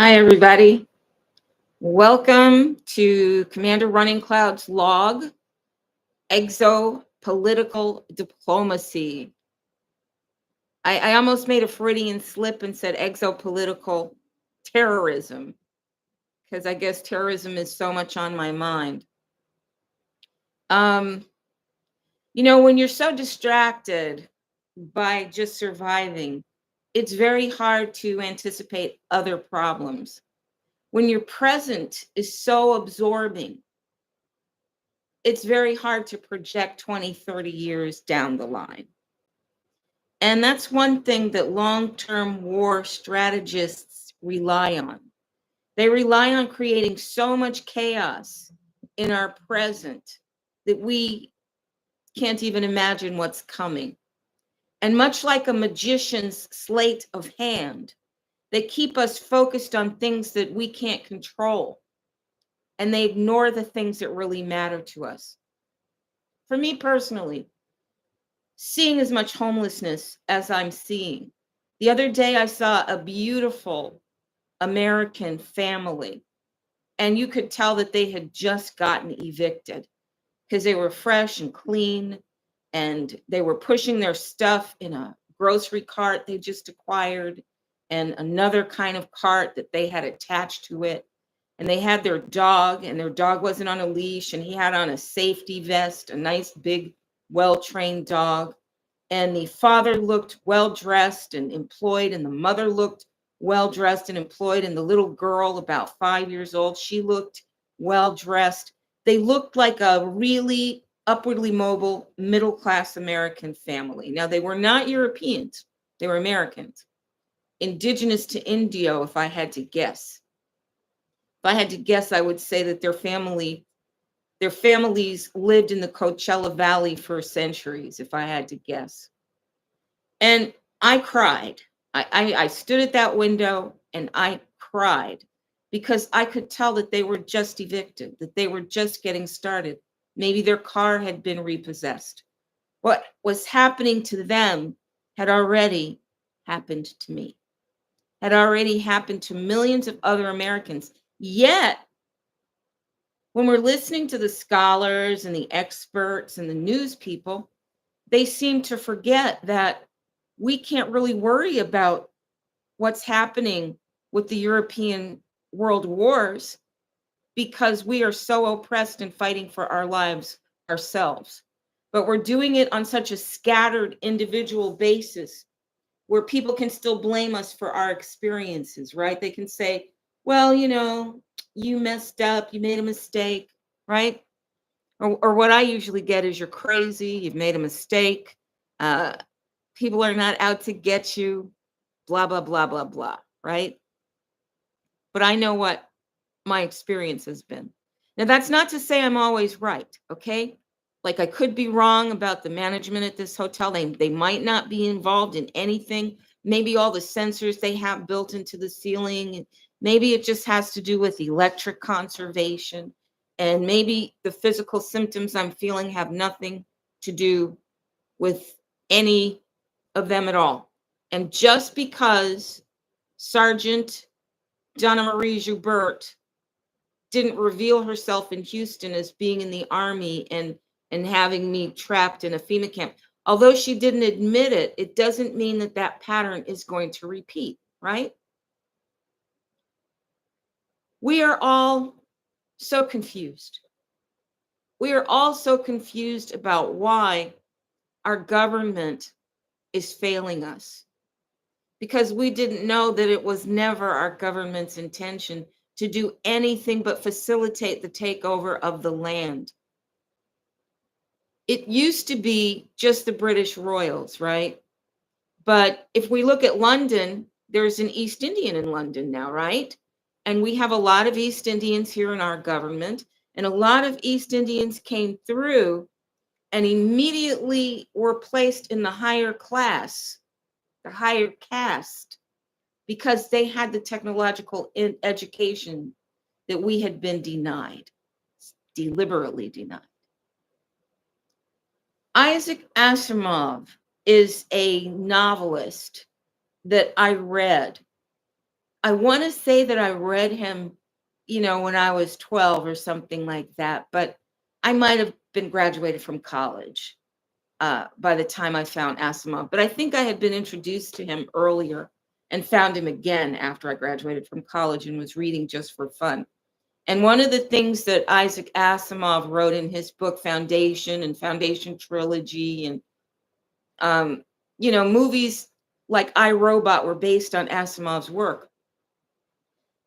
Hi, everybody. Welcome to Commander Runningcloud's log, Exopolitical Diplomacy. I almost made a Freudian slip and said exopolitical terrorism, because I guess terrorism is so much on my mind. Um, when you're so distracted by just surviving, it's very hard to anticipate other problems. When your present is so absorbing, it's very hard to project 20, 30 years down the line. And that's one thing that long-term war strategists rely on. They rely on creating so much chaos in our present that we can't even imagine what's coming. And much like a magician's sleight of hand, they keep us focused on things that we can't control, and they ignore the things that really matter to us. For me personally, seeing as much homelessness as I'm seeing. The other day, I saw a beautiful American family, and you could tell that they had just gotten evicted because they were fresh and clean, and they were pushing their stuff in a grocery cart they just acquired and another kind of cart that they had attached to it. And they had their dog, and their dog wasn't on a leash, and he had on a safety vest, a nice, big, well trained dog. And the father looked well dressed and employed, and the mother looked well dressed and employed. And the little girl, about 5 years old, she looked well dressed. They looked like a really upwardly mobile, middle class American family. Now, they were not Europeans, they were Americans, indigenous to India, if I had to guess. If I had to guess, I would say that their families lived in the Coachella Valley for centuries, if I had to guess. And I cried. I stood at that window and I cried because I could tell that they were just evicted, that they were just getting started. Maybe their car had been repossessed. What was happening to them had already happened to me, had already happened to millions of other Americans. Yet, when we're listening to the scholars and the experts and the news people, they seem to forget that we can't really worry about what's happening with the European world wars because we are so oppressed and fighting for our lives ourselves. But we're doing it on such a scattered individual basis where people can still blame us for our experiences, right? They can say, well, you messed up, you made a mistake, right? Or what I usually get is you're crazy, you've made a mistake, uh, people are not out to get you, blah, blah, blah, blah, blah, right? But I know what my experience has been. Now, that's not to say I'm always right, okay? Like I could be wrong about the management at this hotel. They might not be involved in anything. Maybe all the sensors they have built into the ceiling, maybe it just has to do with electric conservation. And maybe the physical symptoms I'm feeling have nothing to do with any of them at all. And just because Sergeant Donna Marie Joubert didn't reveal herself in Houston as being in the army and having me trapped in a FEMA camp, although she didn't admit it, it doesn't mean that that pattern is going to repeat, right? We are all so confused. We are all so confused about why our government is failing us, because we didn't know that it was never our government's intention to do anything but facilitate the takeover of the land. It used to be just the British royals, right? But if we look at London, there's an East Indian in London now, right? And we have a lot of East Indians here in our government, and a lot of East Indians came through and immediately were placed in the higher class, the higher caste, because they had the technological education that we had been denied, deliberately denied. Isaac Asimov is a novelist that I read I want to say that I read him, when I was 12 or something like that, but I might have been graduated from college by the time I found Asimov. But I think I had been introduced to him earlier and found him again after I graduated from college and was reading just for fun. And one of the things that Isaac Asimov wrote in his book Foundation and Foundation Trilogy, and movies like I, Robot were based on Asimov's work.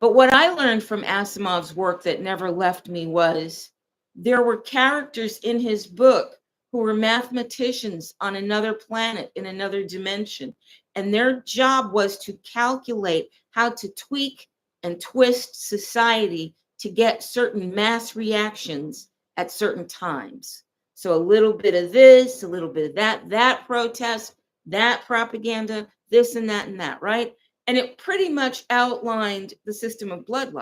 But what I learned from Asimov's work that never left me was there were characters in his book who were mathematicians on another planet in another dimension. And their job was to calculate how to tweak and twist society to get certain mass reactions at certain times. So a little bit of this, a little bit of that protest, that propaganda, this and that, right? And it pretty much outlined the system of blood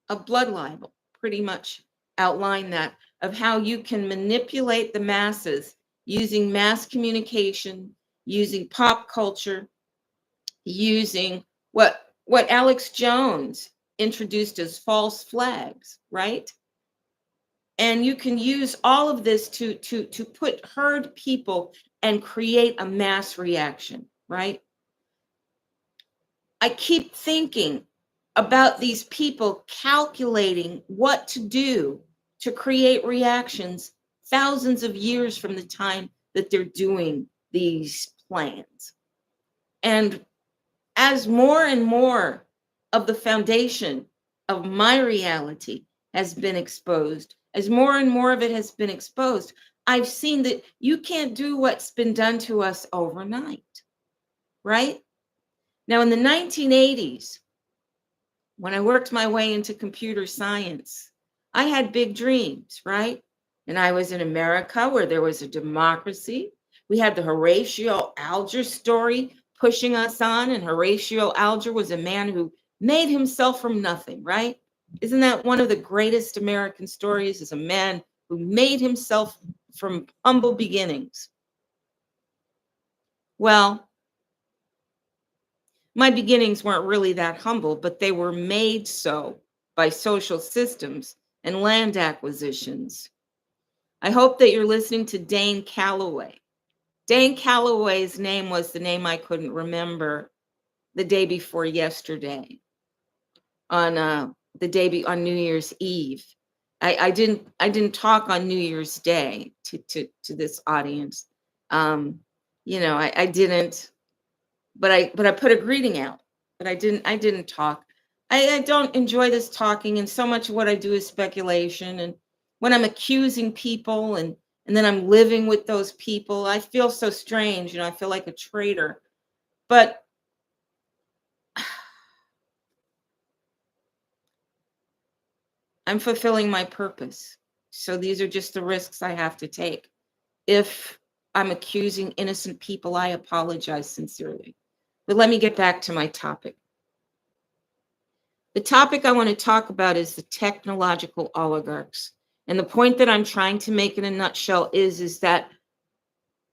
libel, pretty much outlined that, of how you can manipulate the masses using mass communication, using pop culture, using what Alex Jones introduced as false flags, right? And you can use all of this to herd people and create a mass reaction, right? I keep thinking about these people calculating what to do to create reactions thousands of years from the time that they're doing these plans. And as more and more of the foundation of my reality has been exposed, as more and more of it has been exposed, I've seen that you can't do what's been done to us overnight, right? Now, in the 1980s, when I worked my way into computer science, I had big dreams, right? And I was in America where there was a democracy. We had the Horatio Alger story pushing us on, and Horatio Alger was a man who made himself from nothing, right? Isn't that one of the greatest American stories? Is a man who made himself from humble beginnings. Well, my beginnings weren't really that humble, but they were made so by social systems and land acquisitions. I hope that you're listening to Dane Calloway. Dane Calloway's name was the name I couldn't remember the day before yesterday on on New Year's Eve. I didn't talk on New Year's Day to this audience. I didn't, but I put a greeting out, but I didn't talk. I don't enjoy this talking, and so much of what I do is speculation. And when I'm accusing people and then I'm living with those people, I feel so strange. I feel like a traitor. But I'm fulfilling my purpose. So these are just the risks I have to take. If I'm accusing innocent people, I apologize sincerely. But let me get back to my topic. The topic I want to talk about is the technological oligarchs. And the point that I'm trying to make in a nutshell is that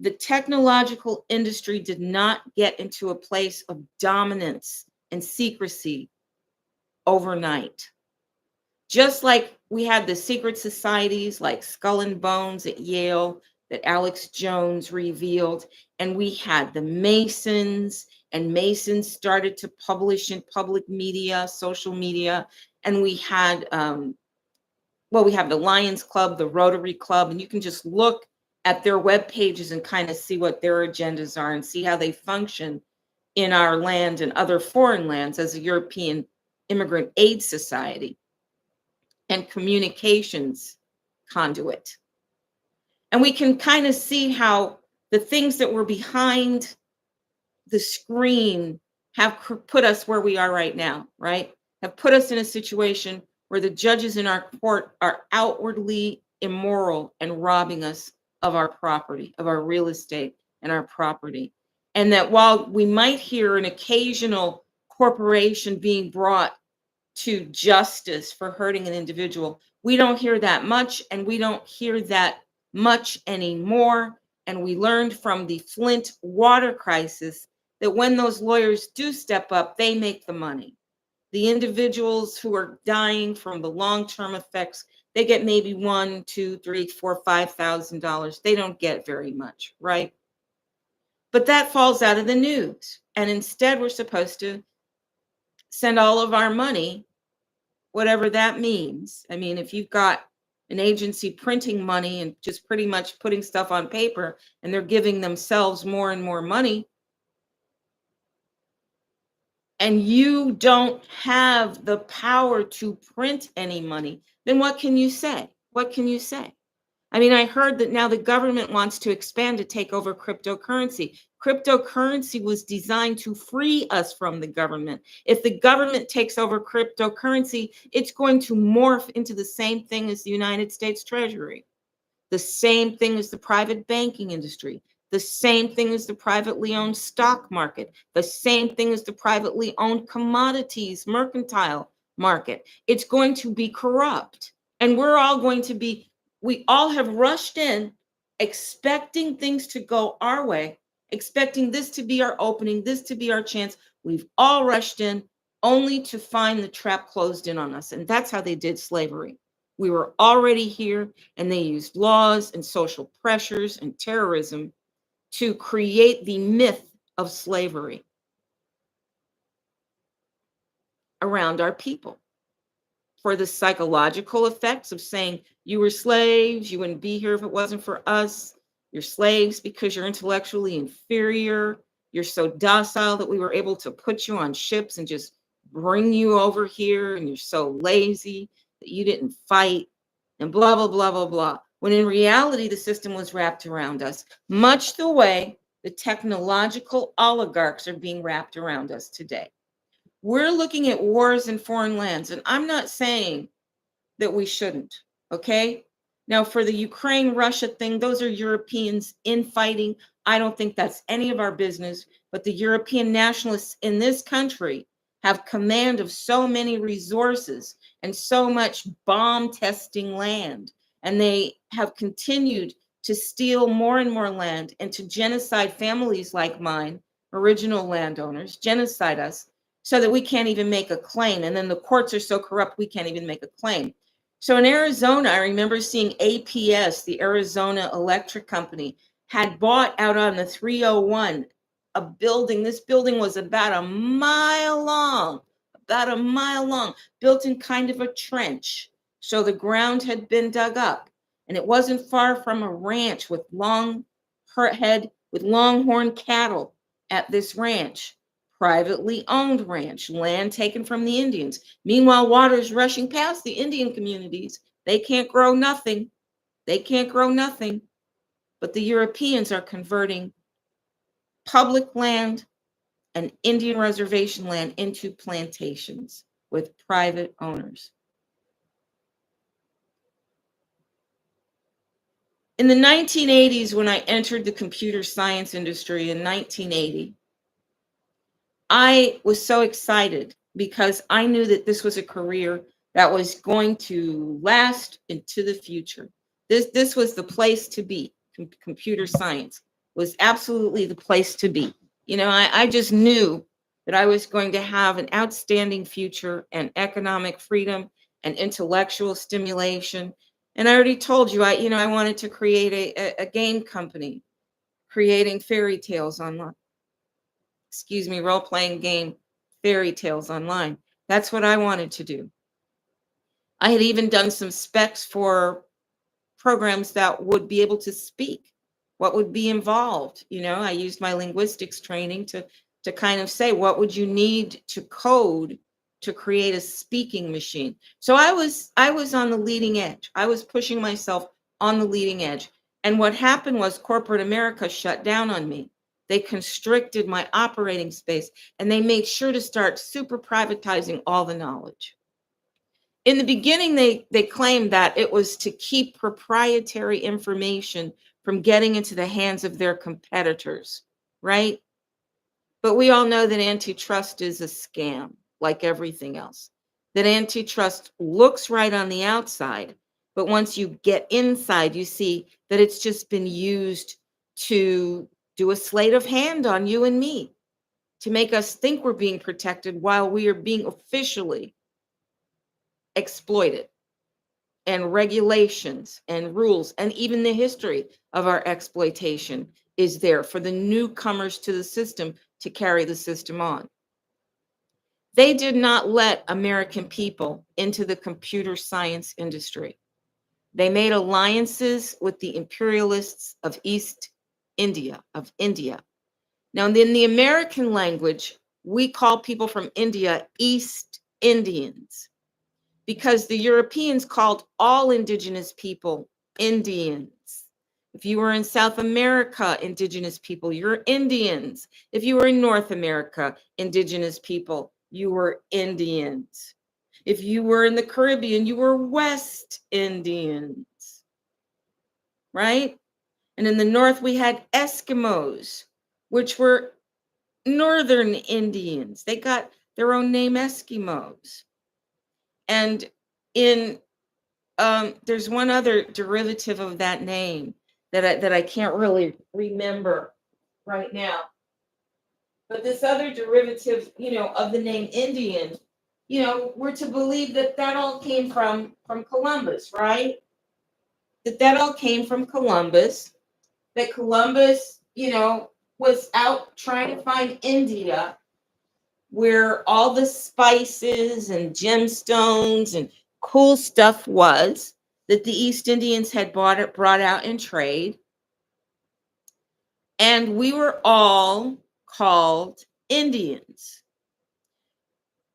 the technological industry did not get into a place of dominance and secrecy overnight. Just like we had the secret societies like Skull and Bones at Yale that Alex Jones revealed, and we had the Masons, and Masons started to publish in public media, social media, and we had, we have the Lions Club, the Rotary Club, and you can just look at their web pages and kind of see what their agendas are and see how they function in our land and other foreign lands as a European Immigrant Aid Society and communications conduit. And we can kind of see how the things that were behind the screen have put us where we are right now, right? Have put us in a situation where the judges in our court are outwardly immoral and robbing us of our property, of our real estate and our property. And that while we might hear an occasional corporation being brought to justice for hurting an individual, we don't hear that much, and we don't hear that much anymore. And we learned from the Flint water crisis that when those lawyers do step up, they make the money. The individuals who are dying from the long-term effects, they get maybe $1, $2, $3, $4, $5,000. They don't get very much, right? But that falls out of the news. And instead, we're supposed to send all of our money, whatever that means. I mean, if you've got an agency printing money and just pretty much putting stuff on paper and they're giving themselves more and more money, and you don't have the power to print any money, then what can you say? What can you say? I mean, I heard that now the government wants to expand to take over cryptocurrency. Cryptocurrency was designed to free us from the government. If the government takes over cryptocurrency, it's going to morph into the same thing as the United States Treasury, the same thing as the private banking industry, the same thing as the privately owned stock market, the same thing as the privately owned commodities mercantile market. It's going to be corrupt. And we all have rushed in expecting things to go our way, expecting this to be our opening, this to be our chance. We've all rushed in only to find the trap closed in on us. And that's how they did slavery. We were already here, and they used laws and social pressures and terrorism to create the myth of slavery around our people, for the psychological effects of saying you were slaves, you wouldn't be here if it wasn't for us. You're slaves because you're intellectually inferior. You're so docile that we were able to put you on ships and just bring you over here, and you're so lazy that you didn't fight, and blah, blah, blah, blah, blah. When in reality, the system was wrapped around us, much the way the technological oligarchs are being wrapped around us today. We're looking at wars in foreign lands, and I'm not saying that we shouldn't, okay? Now, for the Ukraine-Russia thing, those are Europeans infighting. I don't think that's any of our business, but the European nationalists in this country have command of so many resources and so much bomb testing land, and they have continued to steal more and more land and to genocide families like mine, original landowners, genocide us, so that we can't even make a claim. And then the courts are so corrupt, we can't even make a claim. So in Arizona, I remember seeing APS, the Arizona Electric Company, had bought out on the 301 a building. This building was about a mile long, built in kind of a trench. So the ground had been dug up, and it wasn't far from a ranch with longhorn cattle at this ranch. Privately owned ranch, land taken from the Indians. Meanwhile, water's rushing past the Indian communities. They can't grow nothing. They can't grow nothing. But the Europeans are converting public land and Indian reservation land into plantations with private owners. In the 1980s, when I entered the computer science industry in 1980, I was so excited because I knew that this was a career that was going to last into the future. This was the place to be. Computer science was absolutely the place to be. You know, I just knew that I was going to have an outstanding future and economic freedom and intellectual stimulation. And I already told you, I wanted to create a game company, creating fairy tales online. Role-playing game fairy tales online. That's what I wanted to do. I had even done some specs for programs that would be able to speak, what would be involved. I used my linguistics training to kind of say, what would you need to code to create a speaking machine? So I was on the leading edge. I was pushing myself on the leading edge. And what happened was corporate America shut down on me. They constricted my operating space, and they made sure to start super privatizing all the knowledge. In the beginning, they claimed that it was to keep proprietary information from getting into the hands of their competitors, right? But we all know that antitrust is a scam, like everything else. That antitrust looks right on the outside, but once you get inside, you see that it's just been used to do a sleight of hand on you and me. to make us think we're being protected while we are being officially exploited. And regulations and rules and even the history of our exploitation is there for the newcomers to the system to carry the system on. They did not let American people into the computer science industry. They made alliances with the imperialists of East India, of India. Now, in the American language, we call people from India East Indians, because the Europeans called all indigenous people Indians. If you were in South America, indigenous people, you're Indians. If you were in North America, indigenous people, you were Indians. If you were in the Caribbean, you were West Indians, right? And in the North, we had Eskimos, which were Northern Indians. They got their own name, Eskimos. And in there's one other derivative of that name that I can't really remember right now. But this other derivative, of the name Indian, we're to believe that all came from Columbus, right? That all came from Columbus. That Columbus, was out trying to find India, where all the spices and gemstones and cool stuff was that the East Indians had brought out in trade. And we were all called Indians.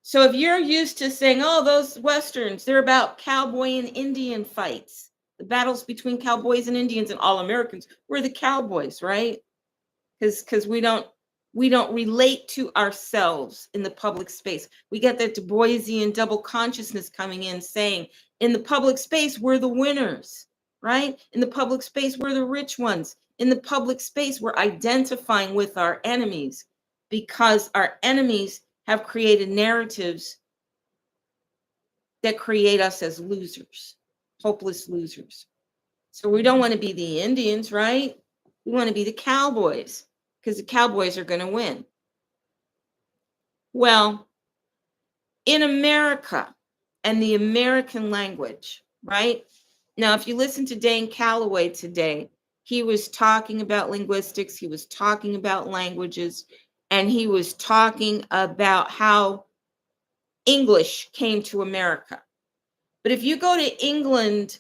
So if you're used to saying, oh, those Westerns, they're about cowboy and Indian fights, the battles between cowboys and Indians, and all Americans, we're the cowboys, right? Because we don't relate to ourselves in the public space. We get that Du Boisian double consciousness coming in saying, in the public space, we're the winners, right? In the public space, we're the rich ones. In the public space, we're identifying with our enemies because our enemies have created narratives that create us as losers, hopeless losers. So we don't want to be the Indians, right? We want to be the cowboys, because the cowboys are going to win. Well, in America and the American language, right? Now, if you listen to Dane Calloway today, he was talking about linguistics, he was talking about languages, and he was talking about how English came to America. But if you go to England,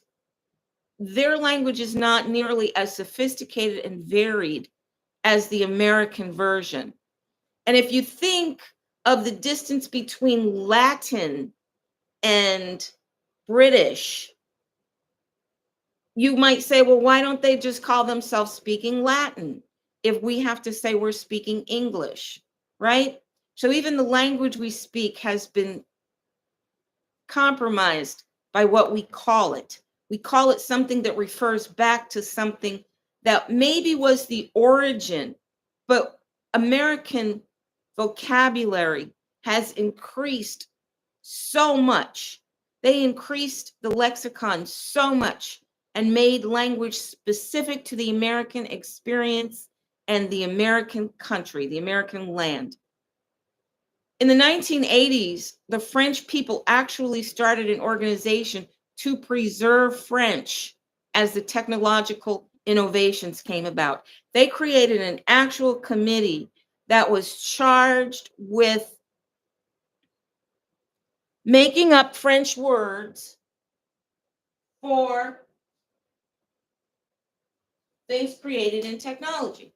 their language is not nearly as sophisticated and varied as the American version. And if you think of the distance between Latin and British, you might say, well, why don't they just call themselves speaking Latin if we have to say we're speaking English, right? So even the language we speak has been compromised by what we call it. We call it something that refers back to something that maybe was the origin, but American vocabulary has increased so much. They increased the lexicon so much and made language specific to the American experience and the American country, the American land. In the 1980s, the French people actually started an organization to preserve French as the technological innovations came about. They created an actual committee that was charged with making up French words for things created in technology.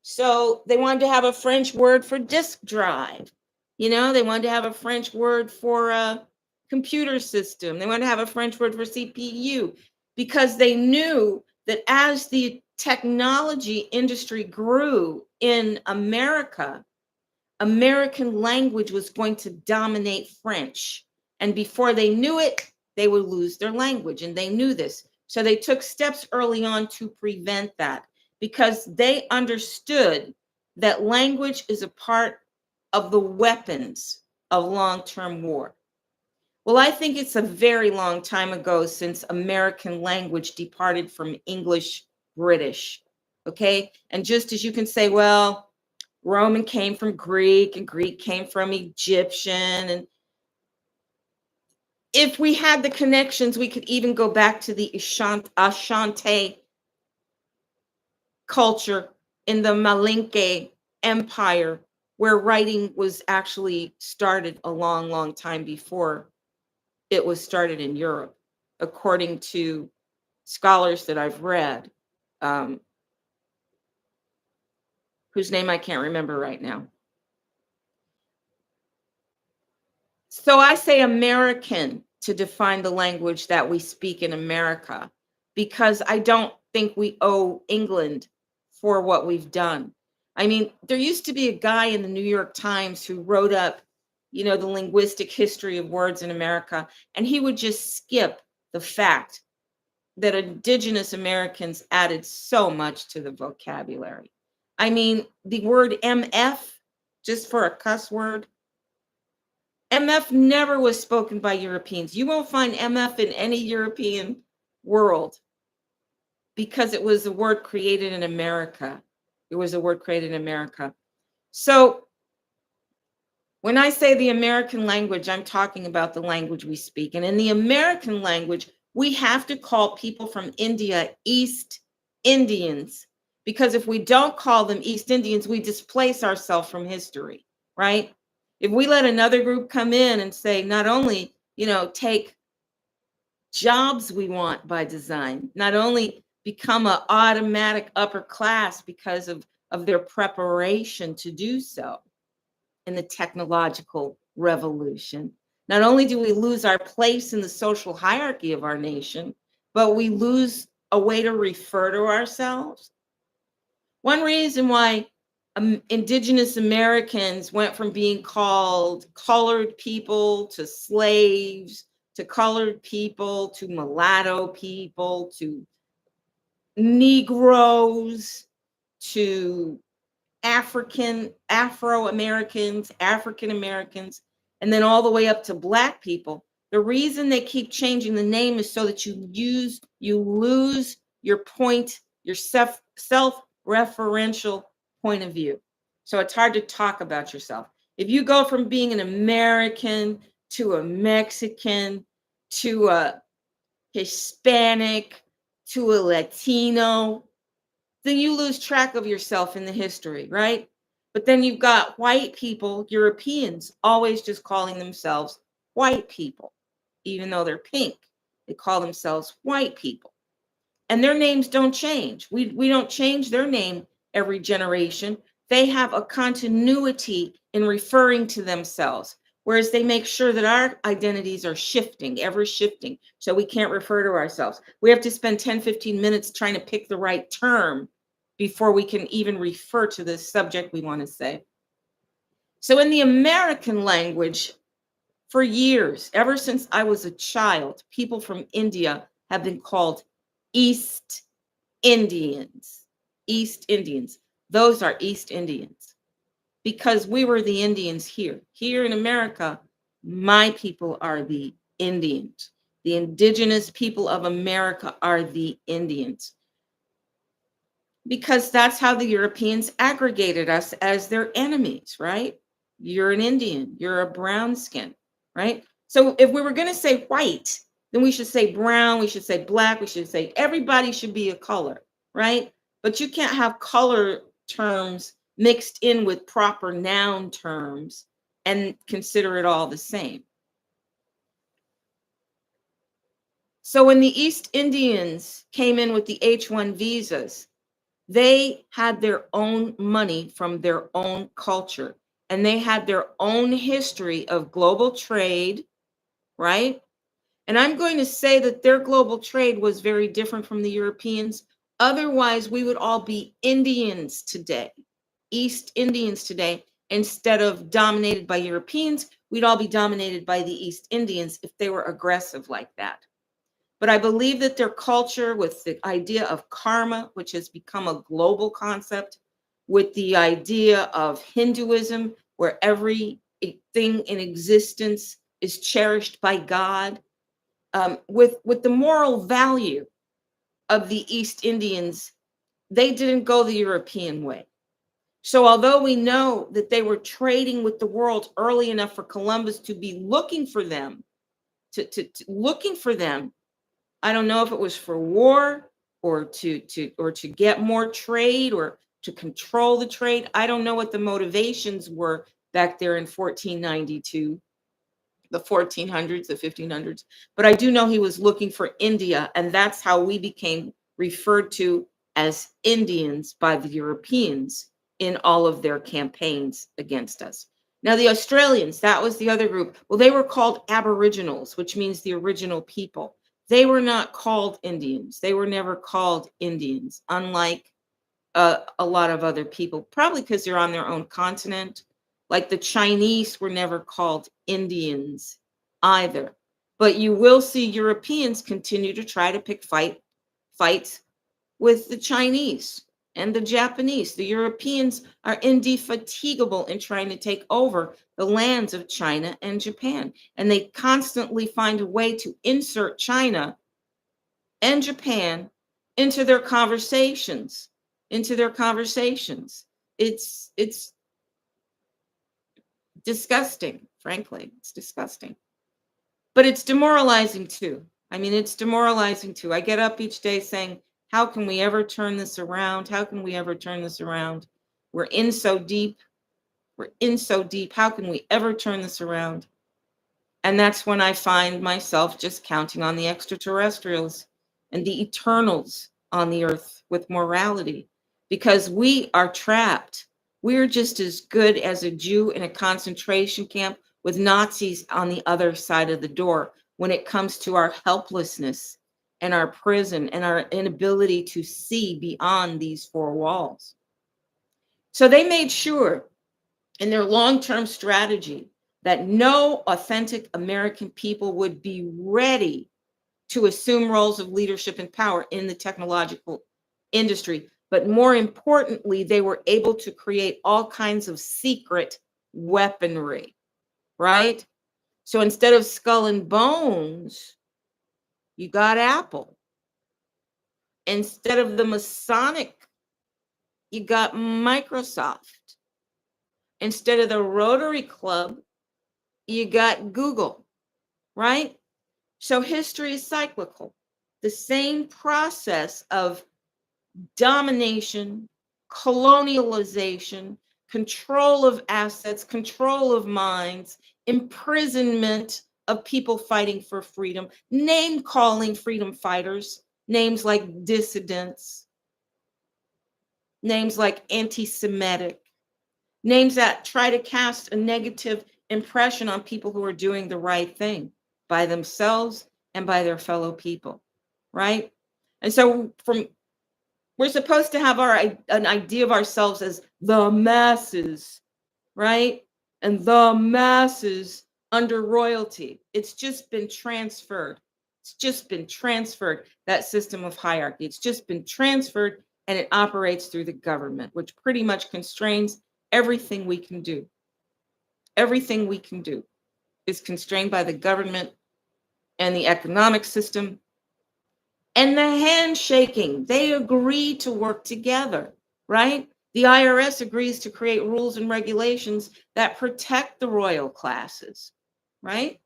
So they wanted to have a French word for disk drive. They wanted to have a French word for a computer system. They wanted to have a French word for CPU, because they knew that as the technology industry grew in America, American language was going to dominate French. And before they knew it, they would lose their language. And they knew this. So they took steps early on to prevent that, because they understood that language is a part of the weapons of long-term war. Well, I think it's a very long time ago since American language departed from English British. Okay. And just as you can say, well, Roman came from Greek, and Greek came from Egyptian. And if we had the connections, we could even go back to the Ashante culture in the Malinke Empire, where writing was actually started a long, long time before it was started in Europe, according to scholars that I've read, um, whose name I can't remember right now. So I say American to define the language that we speak in America, because I don't think we owe England for what we've done. I mean, there used to be a guy in the New York Times who wrote up, the linguistic history of words in America, and he would just skip the fact that indigenous Americans added so much to the vocabulary. I mean, the word MF, just for a cuss word, MF never was spoken by Europeans. You won't find MF in any European world, because it was a word created in America. It was a word created in America. So when I say the American language, I'm talking about the language we speak. And in the American language, we have to call people from India East Indians, because if we don't call them East Indians, we displace ourselves from history, right? If we let another group come in and say, not only, take jobs we want by design, not only become an automatic upper class because of their preparation to do so in the technological revolution, not only do we lose our place in the social hierarchy of our nation, but we lose a way to refer to ourselves. One reason why indigenous Americans went from being called colored people to slaves to colored people to mulatto people to Negroes to Afro-Americans, African Americans, and then all the way up to Black people. The reason they keep changing the name is so that you lose your point, your self-referential point of view. So it's hard to talk about yourself. If you go from being an American to a Mexican to a Hispanic to a Latino, then you lose track of yourself in the history, right? But then you've got white people, Europeans, always just calling themselves white people, even though they're pink. They call themselves white people. And their names don't change. We don't change their name every generation. They have a continuity in referring to themselves, whereas they make sure that our identities are shifting, ever shifting, so we can't refer to ourselves. We have to spend 10, 15 minutes trying to pick the right term before we can even refer to the subject we want to say. So in the American language, for years, ever since I was a child, people from India have been called East Indians. East Indians. Those are East Indians, because we were the Indians here. Here in America, my people are the Indians. The indigenous people of America are the Indians, because that's how the Europeans aggregated us as their enemies, right? You're an Indian, you're a brown skin, right? So if we were going to say white, then we should say brown, we should say black, we should say everybody should be a color, right? But you can't have color terms mixed in with proper noun terms and consider it all the same. So when the East Indians came in with the H-1 visas, they had their own money from their own culture, and they had their own history of global trade, right? And I'm going to say that their global trade was very different from the Europeans. Otherwise, we would all be Indians today, East Indians today, instead of dominated by Europeans. We'd all be dominated by the East Indians if they were aggressive like that. But I believe that their culture, with the idea of karma, which has become a global concept, with the idea of Hinduism, where every thing in existence is cherished by God, with the moral value of the East Indians, they didn't go the European way. So although we know that they were trading with the world early enough for Columbus to be looking for them, looking for them, I don't know if it was for war or to get more trade or to control the trade. I don't know what the motivations were back there in 1492, the 1400s, the 1500s, but I do know he was looking for India, and that's how we became referred to as Indians by the Europeans in all of their campaigns against us. Now, the Australians, that was the other group. Well, they were called Aboriginals, which means the original people. They were not called Indians. They were never called Indians, unlike a lot of other people, probably because they're on their own continent. Like the Chinese were never called Indians either. But you will see Europeans continue to try to pick fights with the Chinese and the Japanese. The Europeans are indefatigable in trying to take over the lands of China and Japan. And they constantly find a way to insert China and Japan into their conversations, into their conversations. It's disgusting, frankly. It's disgusting. But it's demoralizing too. I mean, it's demoralizing too. I get up each day saying, how can we ever turn this around? How can we ever turn this around? We're in so deep. We're in so deep. How can we ever turn this around? And that's when I find myself just counting on the extraterrestrials and the eternals on the earth with morality, because we are trapped. We're just as good as a Jew in a concentration camp with Nazis on the other side of the door when it comes to our helplessness and our prison and our inability to see beyond these four walls. So they made sure in their long-term strategy that no authentic American people would be ready to assume roles of leadership and power in the technological industry. But more importantly, they were able to create all kinds of secret weaponry, right? So instead of Skull and Bones, you got Apple. Instead of the Masonic, you got Microsoft. Instead of the Rotary Club, you got Google, right? So history is cyclical. The same process of domination, colonialization, control of assets, control of minds, imprisonment of people fighting for freedom, name calling freedom fighters, names like dissidents, names like anti-Semitic, names that try to cast a negative impression on people who are doing the right thing by themselves and by their fellow people, right? And so we're supposed to have an idea of ourselves as the masses, right? And the masses under royalty. It's just been transferred. It's just been transferred, that system of hierarchy. It's just been transferred, and it operates through the government, which pretty much constrains everything we can do. Everything we can do is constrained by the government and the economic system and the handshaking. They agree to work together, right? The IRS agrees to create rules and regulations that protect the royal classes, right?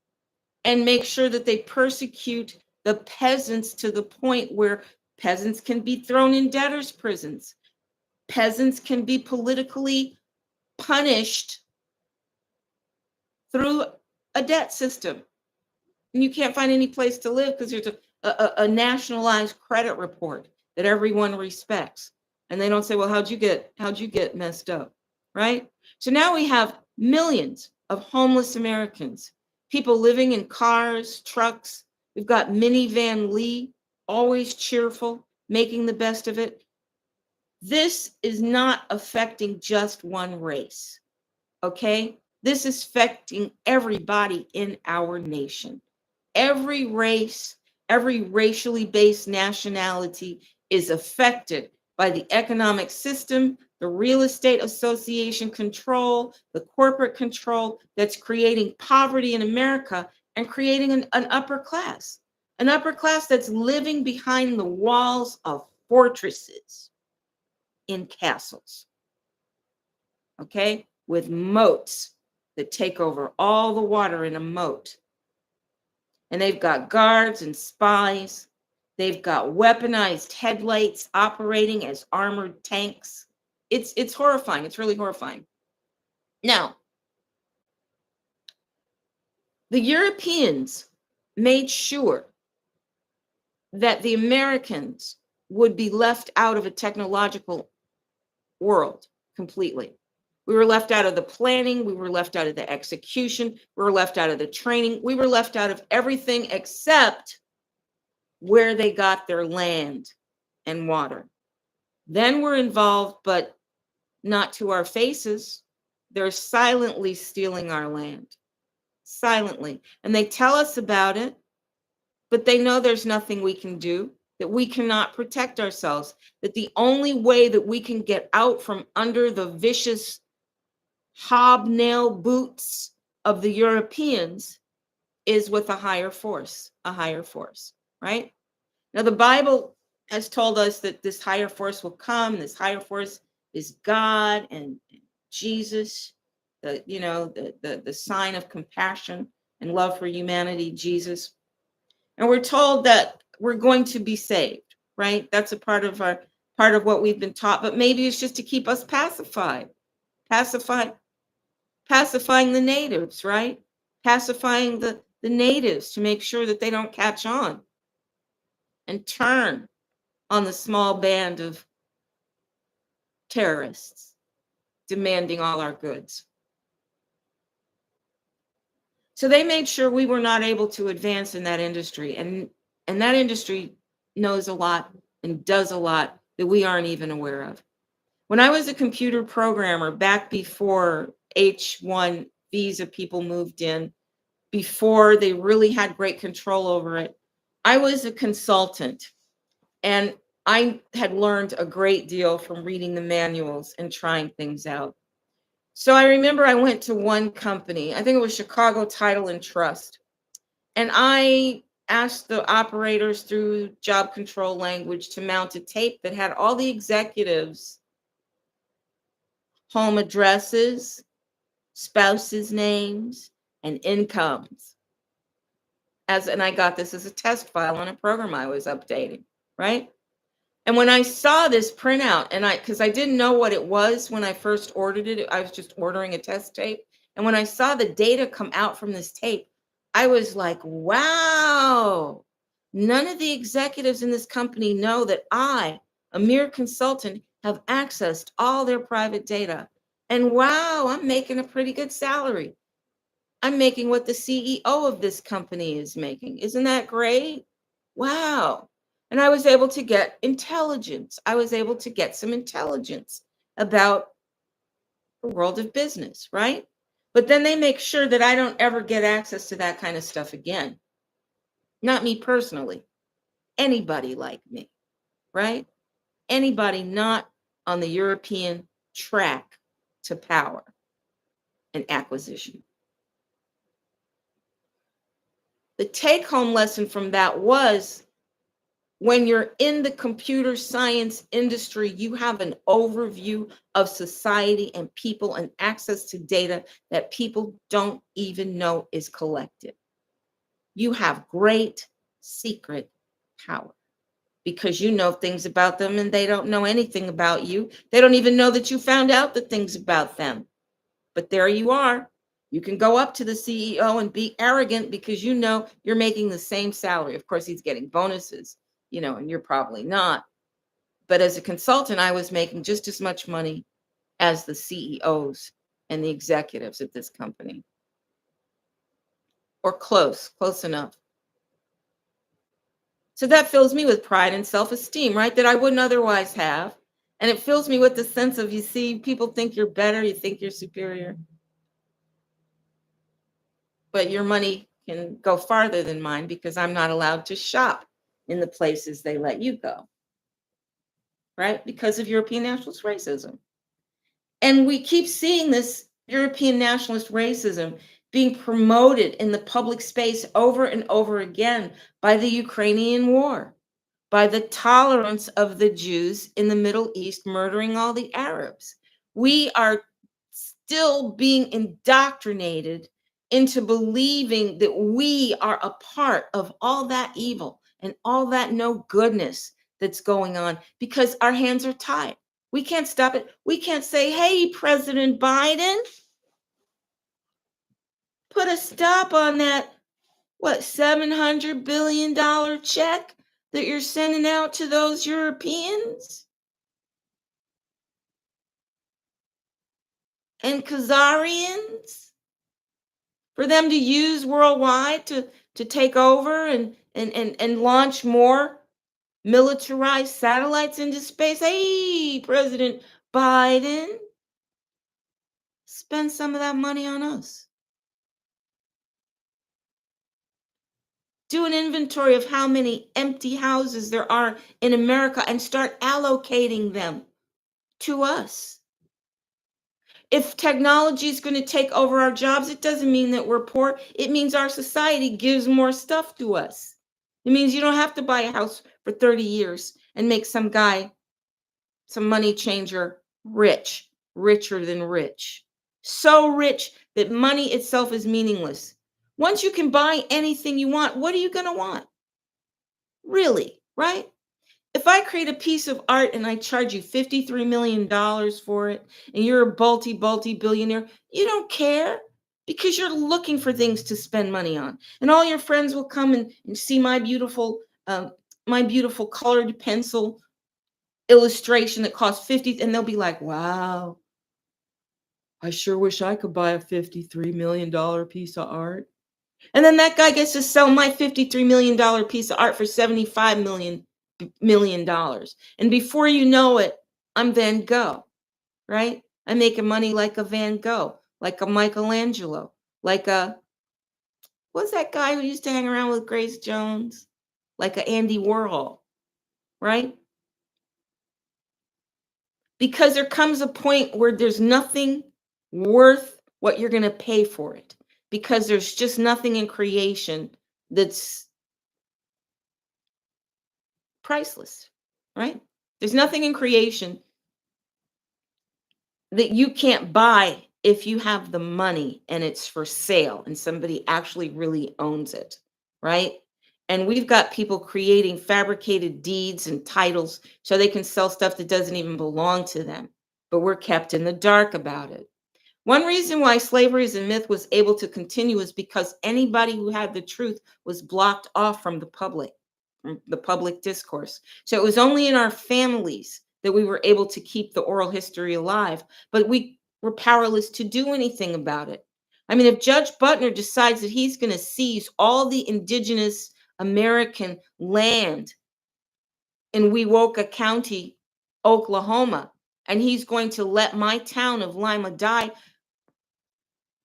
And make sure that they persecute the peasants to the point where peasants can be thrown in debtors' prisons. Peasants can be politically punished through a debt system. And you can't find any place to live because there's a nationalized credit report that everyone respects. And they don't say, well, how'd you get messed up, right? So now we have millions of homeless Americans, people living in cars, trucks. We've got Minivan Lee, always cheerful, making the best of it. This is not affecting just one race, okay? This is affecting everybody in our nation. Every race, every racially based nationality is affected by the economic system, the real estate association control, the corporate control that's creating poverty in America and creating an upper class that's living behind the walls of fortresses in castles. okay, with moats that take over all the water in a moat. And they've got guards and spies. They've got weaponized headlights operating as armored tanks. It's horrifying. It's really horrifying. Now, the Europeans made sure that the Americans would be left out of a technological world completely. We were left out of the planning. We were left out of the execution. We were left out of the training. We were left out of everything except where they got their land and water. Then we're involved, but not to our faces. They're silently stealing our land, silently. And they tell us about it, but they know there's nothing we can do, that we cannot protect ourselves, that the only way that we can get out from under the vicious hobnail boots of the Europeans is with a higher force, right? Now, the Bible has told us that this higher force will come. This higher force is God and Jesus, the sign of compassion and love for humanity, Jesus. And we're told that we're going to be saved, right? That's a part of what we've been taught, but maybe it's just to keep us pacifying the natives, right? Pacifying the natives to make sure that they don't catch on and turn on the small band of terrorists demanding all our goods. So they made sure we were not able to advance in that industry. And that industry knows a lot and does a lot that we aren't even aware of. When I was a computer programmer back before H-1 visa people moved in, before they really had great control over it, I was a consultant. And I had learned a great deal from reading the manuals and trying things out. So I remember I went to one company, I think it was Chicago Title and Trust, and I asked the operators through job control language to mount a tape that had all the executives' home addresses, spouses' names, and incomes. And I got this as a test file on a program I was updating, right? And when I saw this printout, because I didn't know what it was when I first ordered it, I was just ordering a test tape. And when I saw the data come out from this tape, I was like, wow, none of the executives in this company know that I, a mere consultant, have accessed all their private data. And wow, I'm making a pretty good salary. I'm making what the CEO of this company is making. Isn't that great? Wow. And I was able to get intelligence. I was able to get some intelligence about the world of business, right? But then they make sure that I don't ever get access to that kind of stuff again. Not me personally. Anybody like me, right? Anybody not on the European track to power and acquisition. The take-home lesson from that was, when you're in the computer science industry, you have an overview of society and people and access to data that people don't even know is collected. You have great secret power because you know things about them and they don't know anything about you. They don't even know that you found out the things about them. But there you are. You can go up to the CEO and be arrogant because you know you're making the same salary. Of course, he's getting bonuses, and you're probably not. But as a consultant, I was making just as much money as the CEOs and the executives at this company. Or close enough. So that fills me with pride and self-esteem, right? That I wouldn't otherwise have. And it fills me with the sense of, you see, people think you're better, you think you're superior. But your money can go farther than mine because I'm not allowed to shop in the places they let you go, right? Because of European nationalist racism. And we keep seeing this European nationalist racism being promoted in the public space over and over again by the Ukrainian war, by the tolerance of the Jews in the Middle East murdering all the Arabs. We are still being indoctrinated into believing that we are a part of all that evil and all that no goodness that's going on because our hands are tied. We can't stop it. We can't say, hey, President Biden, put a stop on that, what, $700 billion check that you're sending out to those Europeans and Khazarians for them to use worldwide to take over and launch more militarized satellites into space. Hey, President Biden, spend some of that money on us. Do an inventory of how many empty houses there are in America and start allocating them to us. If technology is going to take over our jobs, it doesn't mean that we're poor. It means our society gives more stuff to us. It means you don't have to buy a house for 30 years and make some guy, some money changer, rich, richer than rich. So rich that money itself is meaningless. Once you can buy anything you want, what are you going to want? Really, right? If I create a piece of art and I charge you $53 million for it, and you're a multi billionaire, you don't care because you're looking for things to spend money on. And all your friends will come and see my beautiful colored pencil illustration that costs 50, and they'll be like, wow, I sure wish I could buy a $53 million piece of art. And then that guy gets to sell my $53 million piece of art for $75 million. And before you know it, I'm Van Gogh, right? I'm making money like a Van Gogh, like a Michelangelo, like what's that guy who used to hang around with Grace Jones? Like a Andy Warhol, right? Because there comes a point where there's nothing worth what you're going to pay for it, because there's just nothing in creation that's priceless, right? There's nothing in creation that you can't buy if you have the money and it's for sale and somebody actually really owns it, right? And we've got people creating fabricated deeds and titles so they can sell stuff that doesn't even belong to them, but we're kept in the dark about it. One reason why slavery as a myth was able to continue is because anybody who had the truth was blocked off from the public discourse. So it was only in our families that we were able to keep the oral history alive, but we were powerless to do anything about it. I mean, if Judge Butner decides that he's going to seize all the indigenous American land in Wewoka County, Oklahoma, and he's going to let my town of Lima die,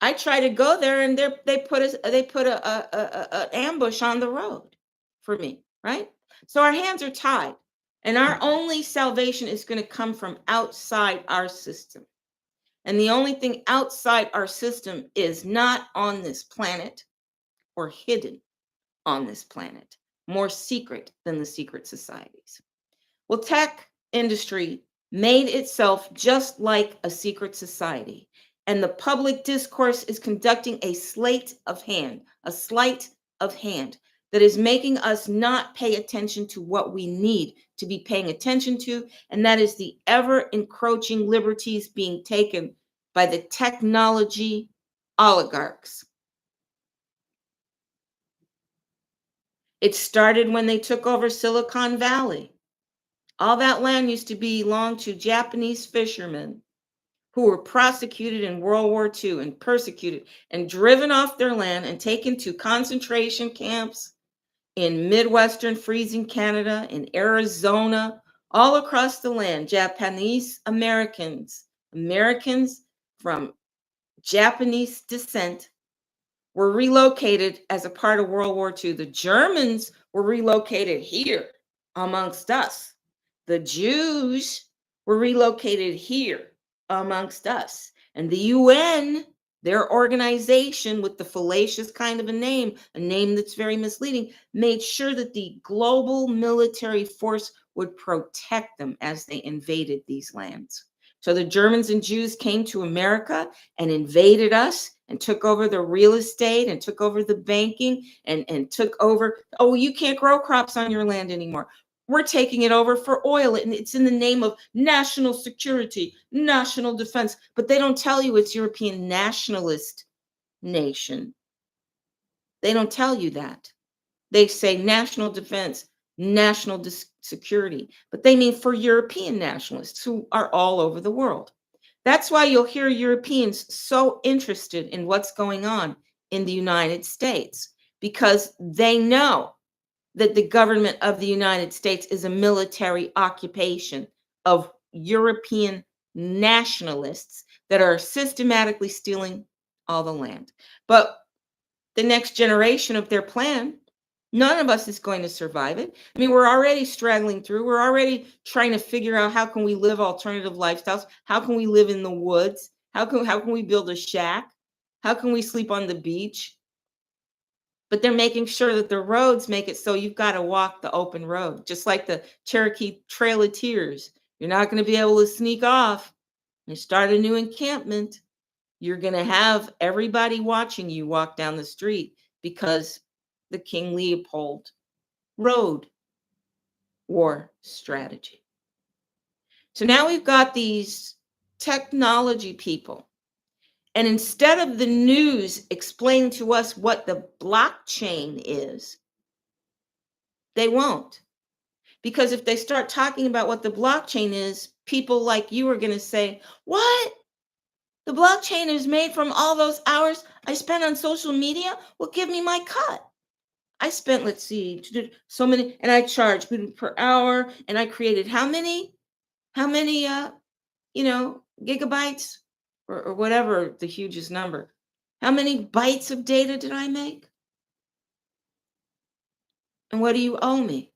I try to go there, and they put an ambush on the road for me, right? So our hands are tied, and our only salvation is going to come from outside our system. And the only thing outside our system is not on this planet or hidden on this planet, more secret than the secret societies. Well, tech industry made itself just like a secret society, and the public discourse is conducting a sleight of hand that is making us not pay attention to what we need to be paying attention to, and that is the ever encroaching liberties being taken by the technology oligarchs. It started when they took over Silicon Valley. All that land used to belong to Japanese fishermen who were prosecuted in World War II and persecuted and driven off their land and taken to concentration camps in Midwestern freezing Canada, in Arizona, all across the land. Japanese Americans, Americans from Japanese descent, were relocated as a part of World War II. The Germans were relocated here amongst us. The Jews were relocated here amongst us. And the UN, their organization with the fallacious kind of a name that's very misleading, made sure that the global military force would protect them as they invaded these lands. So the Germans and Jews came to America and invaded us and took over the real estate and took over the banking and took over. Oh, you can't grow crops on your land anymore. We're taking it over for oil. And it's in the name of national security, national defense. But they don't tell you it's European nationalist nation. They don't tell you that. They say national defense, national security, but they mean for European nationalists who are all over the world. That's why you'll hear Europeans so interested in what's going on in the United States, because they know that the government of the United States is a military occupation of European nationalists that are systematically stealing all the land. But the next generation of their plan, none of us is going to survive it. I mean, we're already straggling through. We're already trying to figure out how can we live alternative lifestyles? How can we live in the woods? How can we build a shack? How can we sleep on the beach? But they're making sure that the roads make it so you've got to walk the open road, just like the Cherokee Trail of Tears. You're not going to be able to sneak off and start a new encampment. You're going to have everybody watching you walk down the street because the King Leopold road war strategy. So now we've got these technology people. And instead of the news explaining to us what the blockchain is, they won't. Because if they start talking about what the blockchain is, people like you are going to say, what? The blockchain is made from all those hours I spent on social media? Well, give me my cut. I spent, let's see, so many, and I charge per hour, and I created how many, gigabytes or whatever the hugest number. How many bytes of data did I make? And what do you owe me?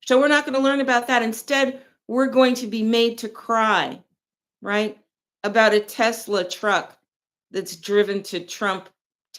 So we're not going to learn about that. Instead, we're going to be made to cry, right? About a Tesla truck that's driven to Trump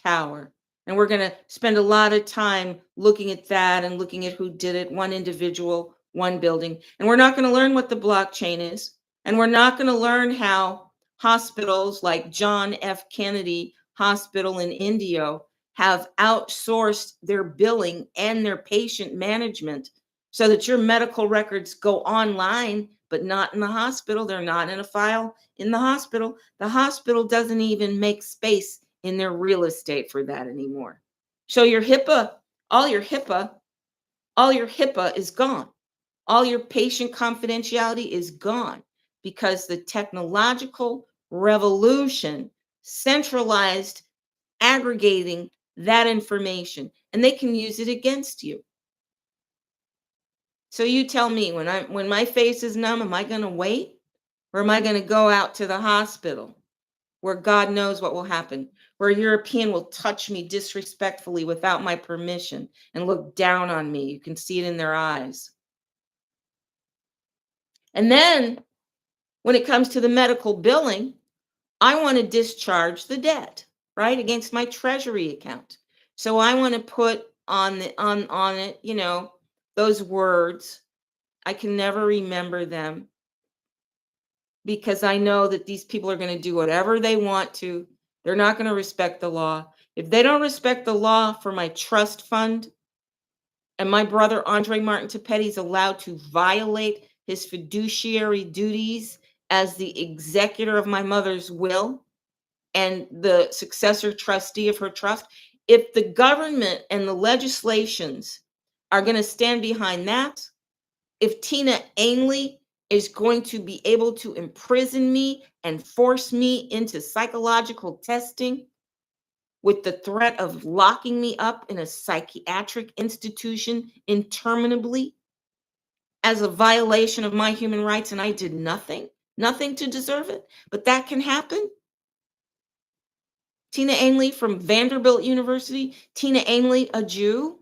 Tower. And we're going to spend a lot of time looking at that and looking at who did it, one individual, one building. And we're not going to learn what the blockchain is. And we're not going to learn how hospitals like John F. Kennedy Hospital in India have outsourced their billing and their patient management so that your medical records go online, but not in the hospital. They're not in a file in the hospital. The hospital doesn't even make space in their real estate for that anymore. So your HIPAA, all your HIPAA is gone. All your patient confidentiality is gone because the technological revolution centralized aggregating that information, and they can use it against you. So you tell me, when my face is numb, am I going to wait, or am I going to go out to the hospital where God knows what will happen, where a European will touch me disrespectfully without my permission and look down on me? You can see it in their eyes. And then when it comes to the medical billing, I want to discharge the debt, right, against my treasury account. So I want to put on it, those words. I can never remember them because I know that these people are going to do whatever they want to. They're not going to respect the law. If they don't respect the law for my trust fund, and my brother Andre Martin Tapetti is allowed to violate his fiduciary duties as the executor of my mother's will and the successor trustee of her trust, if the government and the legislations are going to stand behind that, if Tina Ainley is going to be able to imprison me and force me into psychological testing with the threat of locking me up in a psychiatric institution interminably as a violation of my human rights, and I did nothing to deserve it, but that can happen. Tina Ainley from Vanderbilt University, Tina Ainley, a Jew,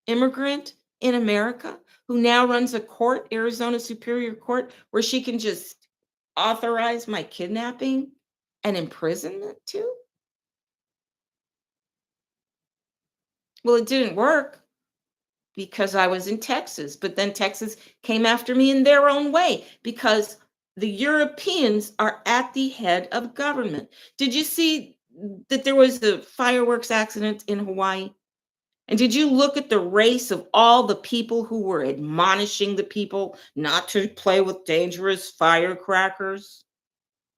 immigrant in America, who now runs a court, Arizona Superior Court, where she can just authorize my kidnapping and imprisonment too? Well, it didn't work because I was in Texas, but then Texas came after me in their own way because The Europeans are at the head of government. Did you see that there was the fireworks accident in Hawaii? And did you look at the race of all the people who were admonishing the people not to play with dangerous firecrackers?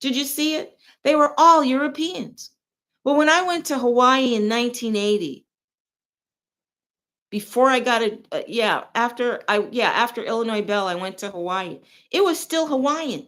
Did you see it? They were all Europeans. Well, when I went to Hawaii in 1980, before I got a after Illinois Bell, I went to Hawaii. It was still Hawaiian.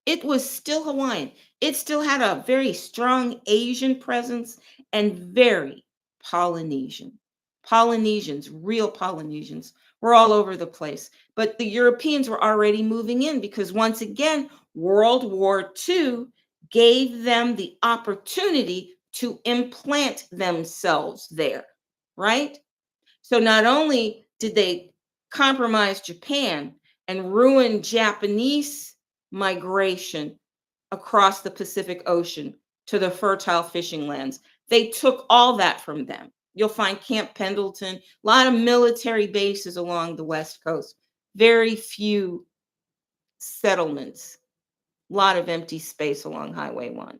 It was still Hawaiian. It still had a very strong Asian presence and very Polynesian. Polynesians, real Polynesians, were all over the place. But the Europeans were already moving in because once again, World War II gave them the opportunity to implant themselves there, right? So not only did they compromise Japan and ruin Japanese migration across the Pacific Ocean to the fertile fishing lands, they took all that from them. You'll find Camp Pendleton, a lot of military bases along the West Coast, very few settlements, a lot of empty space along Highway 1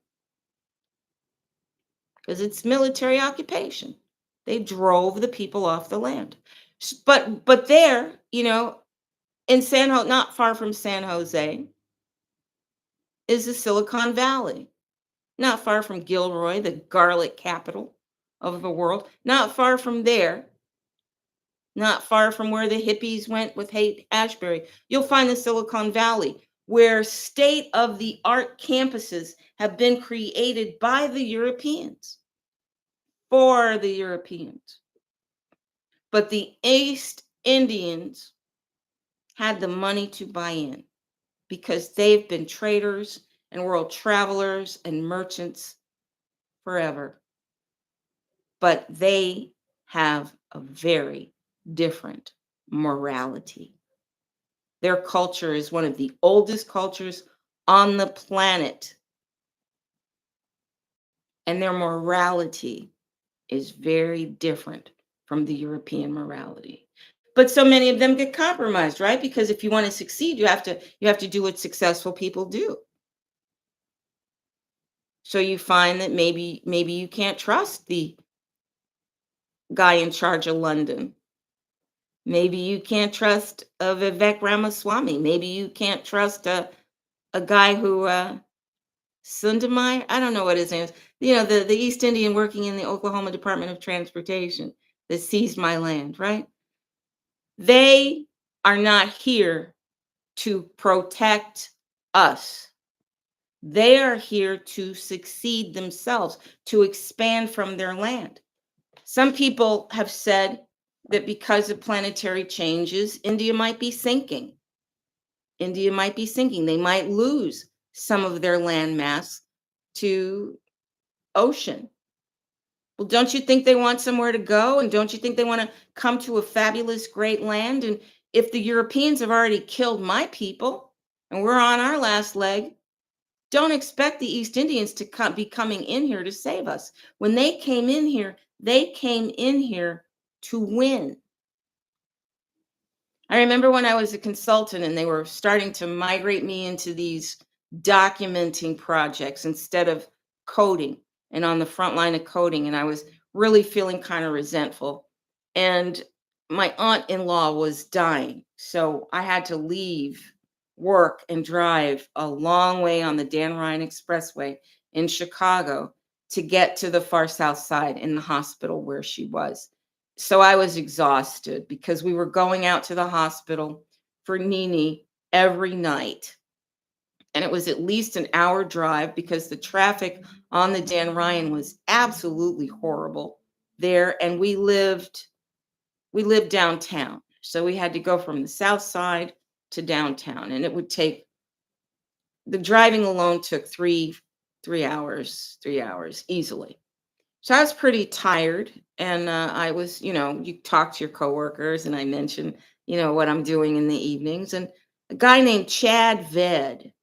because it's military occupation. They drove the people off the land. But there, in not far from San Jose, is the Silicon Valley. Not far from Gilroy, the garlic capital of the world. Not far from there, not far from where the hippies went with Haight Ashbury, you'll find the Silicon Valley, where state of the art campuses have been created by the Europeans for the Europeans. But the East Indians had the money to buy in because they've been traders and world travelers and merchants forever. But they have a very different morality. Their culture is one of the oldest cultures on the planet, and their morality is very different from the European morality. But so many of them get compromised, right? Because if you want to succeed, you have to do what successful people do. So you find that maybe you can't trust the guy in charge of London. Maybe you can't trust Vivek Ramaswamy. Maybe you can't trust a guy who Sundameyer. I don't know what his name is. The East Indian working in the Oklahoma Department of Transportation that seized my land, right? They are not here to protect us. They are here to succeed themselves, to expand from their land. Some people have said that because of planetary changes, India might be sinking. India might be sinking. They might lose some of their land mass to ocean. Well, don't you think they want somewhere to go? And don't you think they want to come to a fabulous, great land? And if the Europeans have already killed my people and we're on our last leg, don't expect the East Indians to be coming in here to save us. When they came in here, they came in here to win. I remember when I was a consultant and they were starting to migrate me into these documenting projects instead of coding and on the front line of coding. And I was really feeling kind of resentful. And my aunt-in-law was dying. So I had to leave work and drive a long way on the Dan Ryan Expressway in Chicago to get to the far south side in the hospital where she was. So I was exhausted because we were going out to the hospital for Nini every night. And it was at least an hour drive because the traffic on the Dan Ryan was absolutely horrible there. And we lived downtown. So we had to go from the south side to downtown. And it would take the driving alone took three hours easily. So I was pretty tired, and I was, you talk to your coworkers, and I mentioned, what I'm doing in the evenings. And a guy named Chad Ved,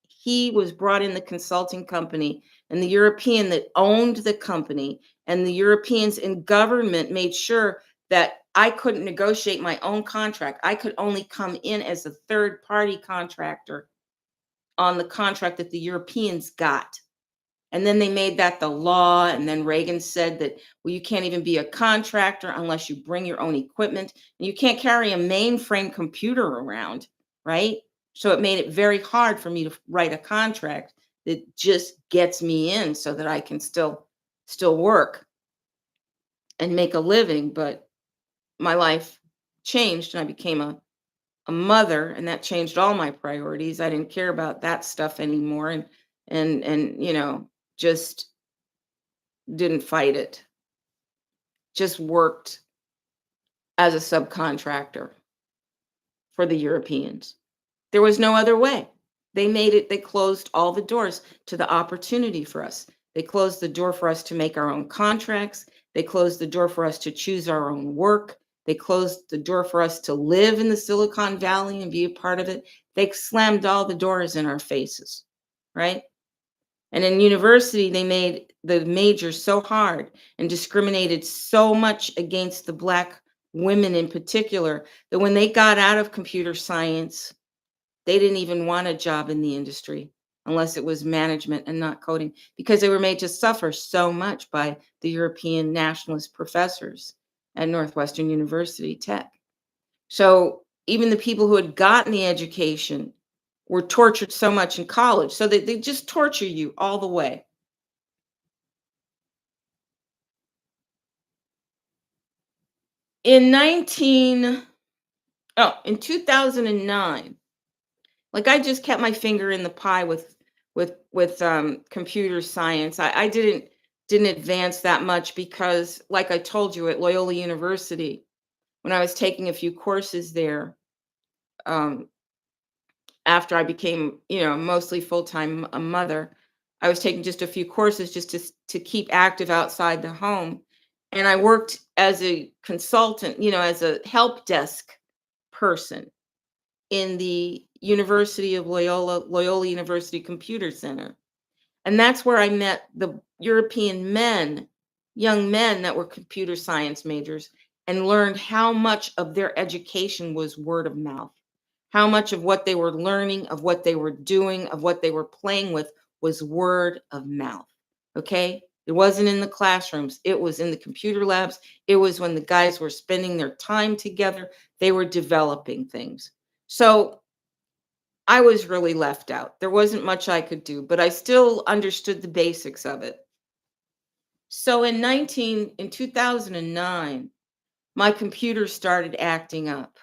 he was brought in the consulting company, and the European that owned the company, and the Europeans in government made sure that I couldn't negotiate my own contract. I could only come in as a third party contractor on the contract that the Europeans got. And then they made that the law. And then Reagan said that, well, you can't even be a contractor unless you bring your own equipment. And you can't carry a mainframe computer around, right? So it made it very hard for me to write a contract that just gets me in so that I can still work and make a living. But my life changed and I became a mother, and that changed all my priorities. I didn't care about that stuff anymore. And just didn't fight it. Just worked as a subcontractor for the Europeans. There was no other way. They closed all the doors to the opportunity for us. They closed the door for us to make our own contracts. They closed the door for us to choose our own work. They closed the door for us to live in the Silicon Valley and be a part of it. They slammed all the doors in our faces, right? And in university, they made the major so hard and discriminated so much against the Black women in particular that when they got out of computer science, they didn't even want a job in the industry unless it was management and not coding, because they were made to suffer so much by the European nationalist professors at Northwestern University Tech. So even the people who had gotten the education were tortured so much in college. So they just torture you all the way. In 2009, like I just kept my finger in the pie with computer science. I didn't advance that much because, like I told you, at Loyola University, when I was taking a few courses there, um, after I became, mostly full-time a mother, I was taking just a few courses just to keep active outside the home. And I worked as a consultant, as a help desk person in the University of Loyola University Computer Center. And that's where I met the European men, young men that were computer science majors, and learned how much of their education was word of mouth. How much of what they were learning, of what they were doing, of what they were playing with was word of mouth. Okay? It wasn't in the classrooms, it was in the computer labs. It was when the guys were spending their time together, they were developing things. So I was really left out. There wasn't much I could do, but I still understood the basics of it. So in 2009, my computer started acting up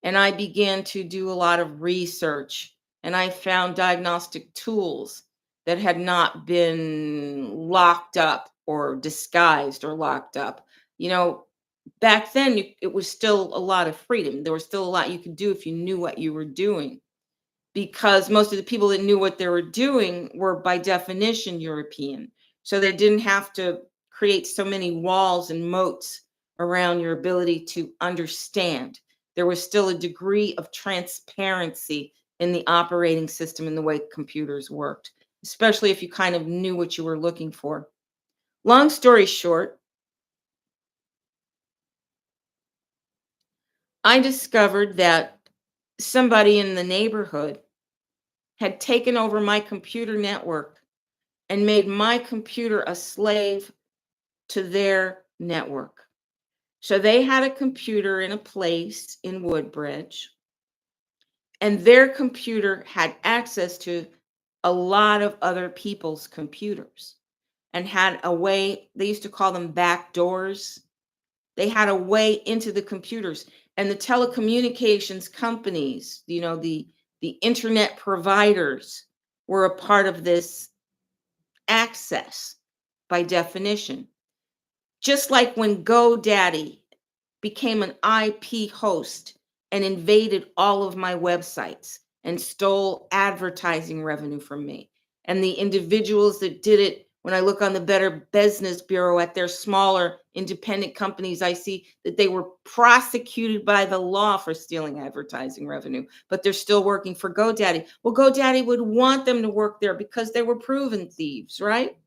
and I began to do a lot of research and I found diagnostic tools that had not been locked up or disguised or locked up. You know, back then it was still a lot of freedom. There was still a lot you could do if you knew what you were doing, because most of the people that knew what they were doing were by definition European. So they didn't have to create so many walls and moats around your ability to understand. There was still a degree of transparency in the operating system and the way computers worked, especially if you kind of knew what you were looking for. Long story short, I discovered that somebody in the neighborhood had taken over my computer network and made my computer a slave to their network. So they had a computer in a place in Woodbridge, and their computer had access to a lot of other people's computers and had a way, they used to call them back doors. They had a way into the computers, and the telecommunications companies, the internet providers were a part of this access by definition. Just like when GoDaddy became an IP host and invaded all of my websites and stole advertising revenue from me. And the individuals that did it, when I look on the Better Business Bureau at their smaller independent companies, I see that they were prosecuted by the law for stealing advertising revenue, but they're still working for GoDaddy. Well, GoDaddy would want them to work there because they were proven thieves, right?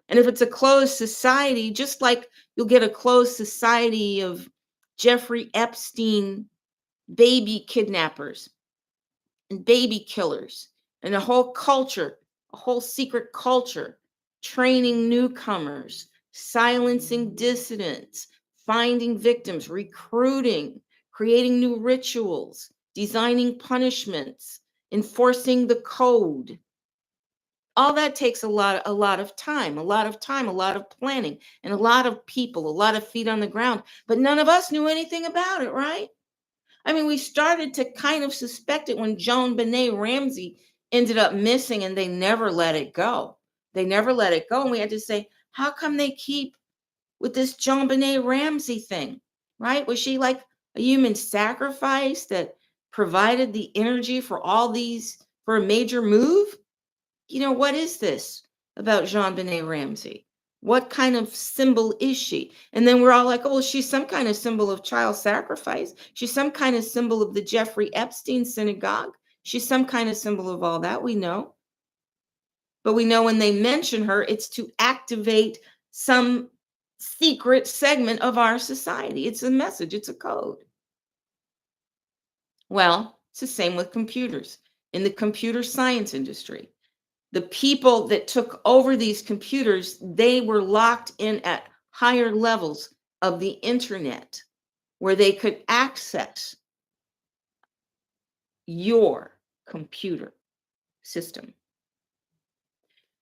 And if it's a closed society, just like you'll get a closed society of Jeffrey Epstein baby kidnappers and baby killers and a whole culture, a whole secret culture, training newcomers, silencing dissidents, finding victims, recruiting, creating new rituals, designing punishments, enforcing the code. All that takes a lot of time, a lot of planning, and a lot of people, a lot of feet on the ground. But none of us knew anything about it, right? I mean, we started to kind of suspect it when Joan Benet Ramsey ended up missing and they never let it go. They never let it go. And we had to say, how come they keep with this Joan Benet Ramsey thing, right? Was she like a human sacrifice that provided the energy for all these, for a major move? What is this about Jean Benet Ramsey? What kind of symbol is she? And then we're all like, oh, she's some kind of symbol of child sacrifice. She's some kind of symbol of the Jeffrey Epstein synagogue. She's some kind of symbol of all that, we know. But we know when they mention her, it's to activate some secret segment of our society. It's a message, it's a code. Well, it's the same with computers. In the computer science industry, the people that took over these computers, they were locked in at higher levels of the internet where they could access your computer system.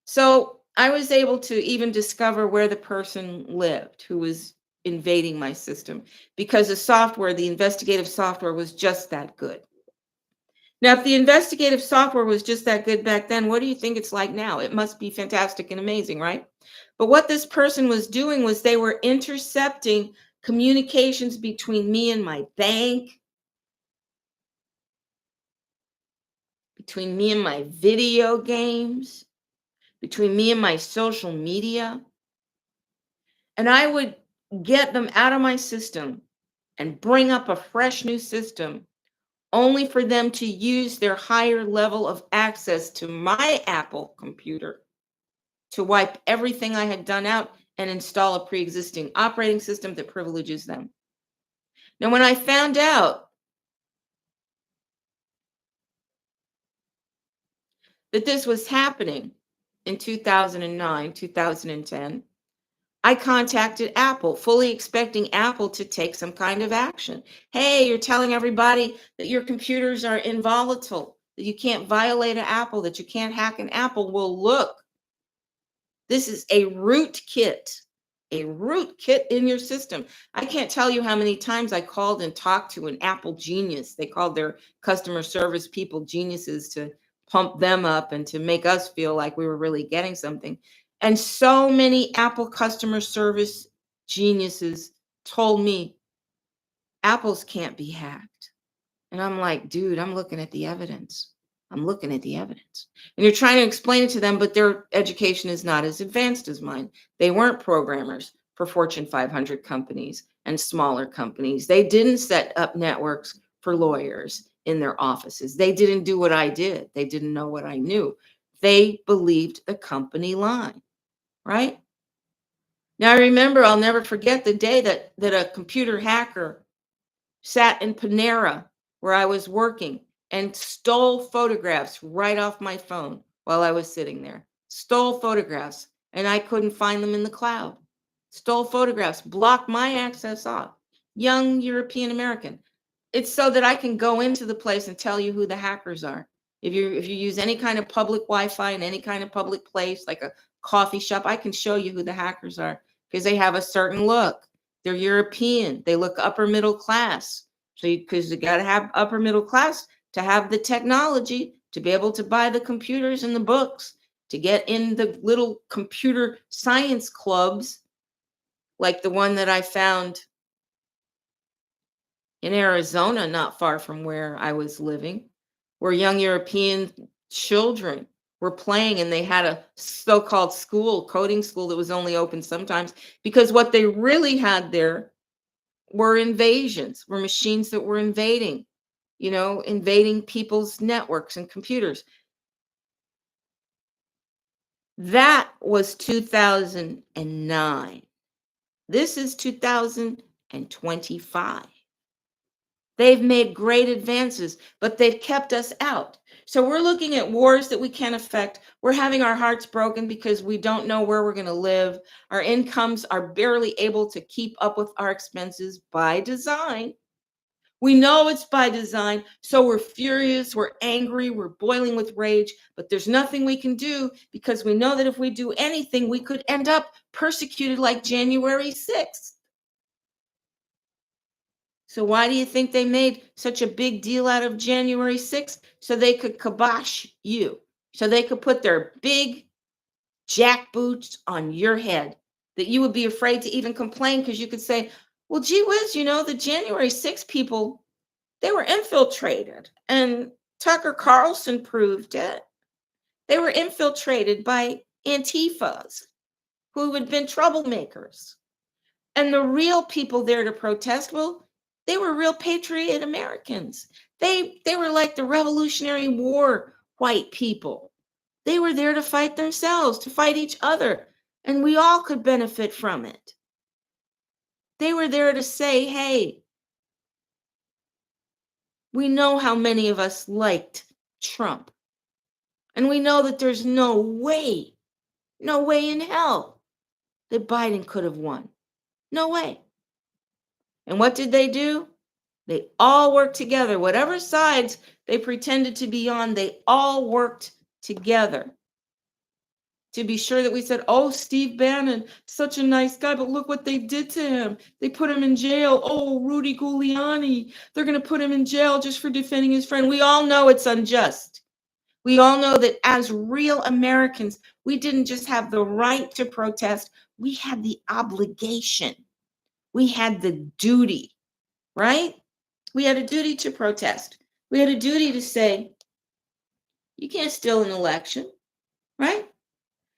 So I was able to even discover where the person lived who was invading my system because the investigative software was just that good. Now, if the investigative software was just that good back then, what do you think it's like now? It must be fantastic and amazing, right? But what this person was doing was they were intercepting communications between me and my bank, between me and my video games, between me and my social media. And I would get them out of my system and bring up a fresh new system only for them to use their higher level of access to my Apple computer to wipe everything I had done out and install a pre-existing operating system that privileges them. Now, when I found out that this was happening in 2009, 2010, I contacted Apple, fully expecting Apple to take some kind of action. Hey, you're telling everybody that your computers are inviolable, that you can't violate an Apple, that you can't hack an Apple. Well, look, this is a rootkit in your system. I can't tell you how many times I called and talked to an Apple genius. They called their customer service people geniuses to pump them up and to make us feel like we were really getting something. And so many Apple customer service geniuses told me Apples can't be hacked. And I'm like, dude, I'm looking at the evidence. I'm looking at the evidence. And you're trying to explain it to them, but their education is not as advanced as mine. They weren't programmers for Fortune 500 companies and smaller companies. They didn't set up networks for lawyers in their offices. They didn't do what I did. They didn't know what I knew. They believed the company line, right? Now, I remember, I'll never forget the day that a computer hacker sat in Panera where I was working and stole photographs right off my phone while I was sitting there. Stole photographs, and I couldn't find them in the cloud. Stole photographs, blocked my access off. Young European American. It's so that I can go into the place and tell you who the hackers are. If you use any kind of public Wi-Fi in any kind of public place, like a coffee shop, I can show you who the hackers are because they have a certain look. They're European. They look upper middle class. So because you got to have upper middle class to have the technology to be able to buy the computers and the books, to get in the little computer science clubs like the one that I found in Arizona, not far from where I was living, where young European children were playing, and they had a so-called coding school that was only open sometimes, because what they really had there were invasions, were machines that were invading people's networks and computers. That was 2009. This is 2025. They've made great advances, but they've kept us out. So we're looking at wars that we can't affect. We're having our hearts broken because we don't know where we're going to live. Our incomes are barely able to keep up with our expenses by design. We know it's by design. So we're furious, we're angry, we're boiling with rage, but there's nothing we can do because we know that if we do anything, we could end up persecuted like January 6th. So why do you think they made such a big deal out of January 6th? So they could kibosh you. So they could put their big jackboots on your head that you would be afraid to even complain because you could say, well, gee whiz, the January 6th people, they were infiltrated. And Tucker Carlson proved it. They were infiltrated by Antifas who had been troublemakers. And the real people there to protest, well, they were real patriot Americans. They were like the Revolutionary War white people. They were there to fight themselves, to fight each other, and we all could benefit from it. They were there to say, hey, we know how many of us liked Trump. And we know that there's no way in hell that Biden could have won. No way. And what did they do? They all worked together. Whatever sides they pretended to be on, they all worked together to be sure that we said, oh, Steve Bannon, such a nice guy, but look what they did to him. They put him in jail. Oh, Rudy Giuliani, they're going to put him in jail just for defending his friend. We all know it's unjust. We all know that as real Americans, we didn't just have the right to protest, we had the obligation. We had the duty, right? We had a duty to protest. We had a duty to say, you can't steal an election, right?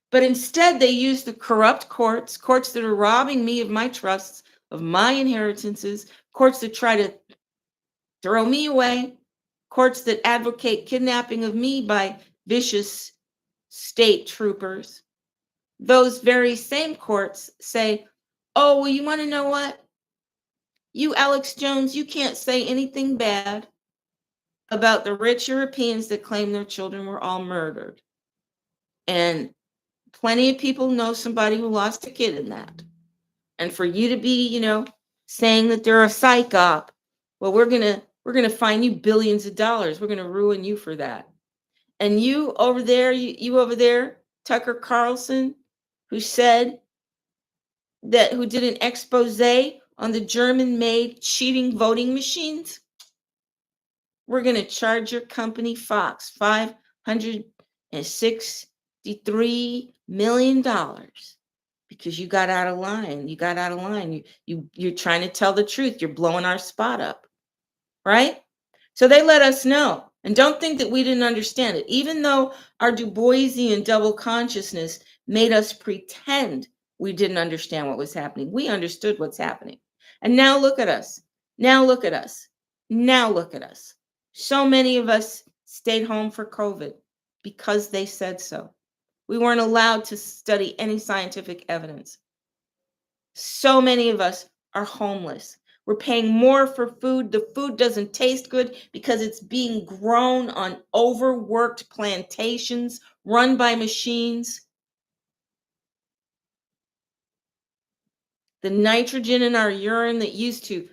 But instead, they use the corrupt courts that are robbing me of my trusts, of my inheritances, courts that try to throw me away, courts that advocate kidnapping of me by vicious state troopers. Those very same courts say, oh, well, you want to know what? You, Alex Jones, you can't say anything bad about the rich Europeans that claim their children were all murdered. And plenty of people know somebody who lost a kid in that. And for you to be, saying that they're a psych op, well, we're gonna fine you billions of dollars. We're gonna ruin you for that. And you over there, you over there, Tucker Carlson, who did an expose on the German-made cheating voting machines. We're going to charge your company, Fox, $563 million because you got out of line. You're trying to tell the truth. You're blowing our spot up, right? So they let us know. And don't think that we didn't understand it. Even though our Du Boisian double consciousness made us pretend we didn't understand what was happening, we understood what's happening. And now look at us. Now look at us. Now look at us. So many of us stayed home for COVID because they said so. We weren't allowed to study any scientific evidence. So many of us are homeless. We're paying more for food. The food doesn't taste good because it's being grown on overworked plantations run by machines. The nitrogen in our urine that used to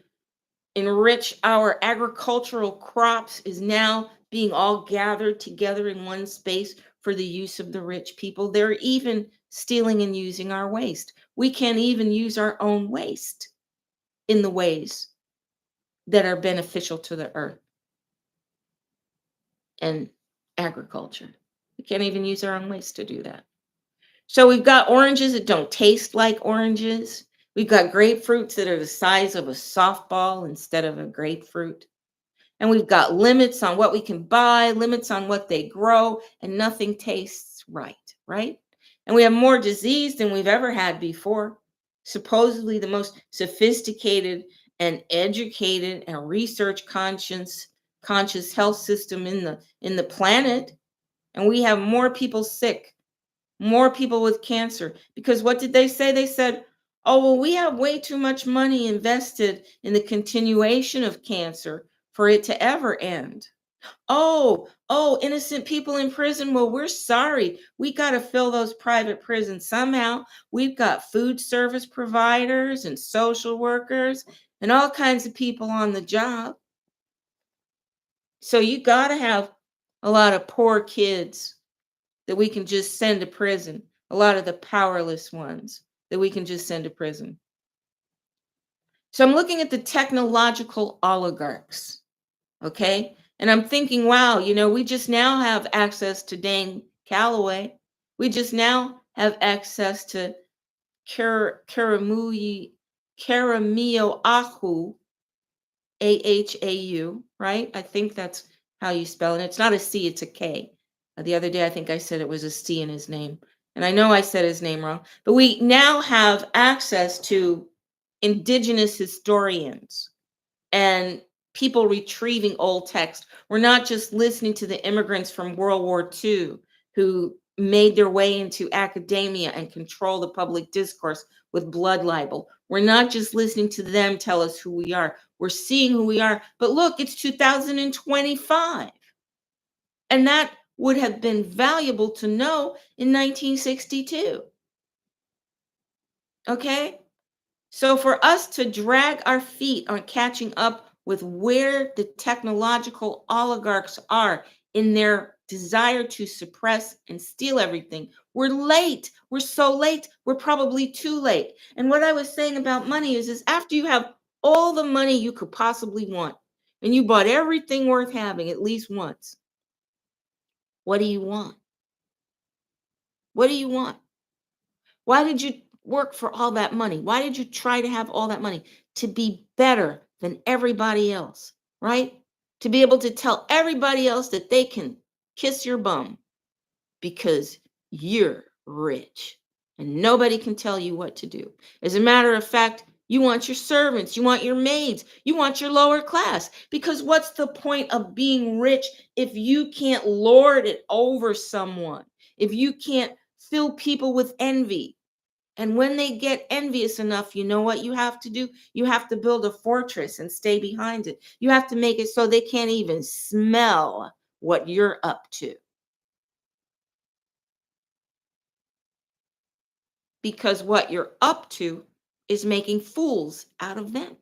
enrich our agricultural crops is now being all gathered together in one space for the use of the rich people. They're even stealing and using our waste. We can't even use our own waste in the ways that are beneficial to the earth and agriculture. We can't even use our own waste to do that. So we've got oranges that don't taste like oranges. We've got grapefruits that are the size of a softball instead of a grapefruit. And we've got limits on what we can buy, limits on what they grow, and nothing tastes right, right? And we have more disease than we've ever had before. Supposedly the most sophisticated and educated and research conscious health system in the planet. And we have more people sick, more people with cancer. Because what did they say? They said, oh, well, we have way too much money invested in the continuation of cancer for it to ever end. Oh, innocent people in prison. Well, we're sorry. We got to fill those private prisons somehow. We've got food service providers and social workers and all kinds of people on the job. So you got to have a lot of poor kids that we can just send to prison, a lot of the powerless ones that we can just send to prison. So I'm looking at the technological oligarchs. Okay. And I'm thinking, wow, we just now have access to Dane Calloway. We just now have access to Karamio Ahu, Ahau, right? I think that's how you spell it. It's not a C, it's a K. The other day, I think I said it was a C in his name. And I know I said his name wrong. But we now have access to indigenous historians and people retrieving old text. We're not just listening to the immigrants from World War II who made their way into academia and control the public discourse with blood libel. We're not just listening to them tell us who we are. We're seeing who we are. But look, it's 2025. And that would have been valuable to know in 1962. Okay? So for us to drag our feet on catching up with where the technological oligarchs are in their desire to suppress and steal everything, we're late. We're so late. We're probably too late. And what I was saying about money is after you have all the money you could possibly want, and you bought everything worth having at least once, what do you want? What do you want? Why did you work for all that money? Why did you try to have all that money? To be better than everybody else, right? To be able to tell everybody else that they can kiss your bum because you're rich and nobody can tell you what to do. As a matter of fact, you want your servants, you want your maids, you want your lower class. Because what's the point of being rich if you can't lord it over someone? If you can't fill people with envy? And when they get envious enough, you know what you have to do? You have to build a fortress and stay behind it. You have to make it so they can't even smell what you're up to. Because what you're up to is making fools out of them,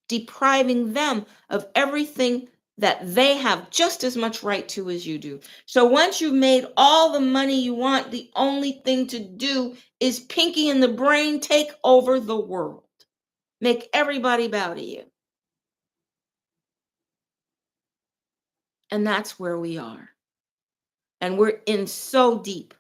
depriving them of everything that they have just as much right to as you do. So once you've made all the money you want, the only thing to do is pinky in the brain take over the world. Make everybody bow to you. And that's where we are. And we're in so deep.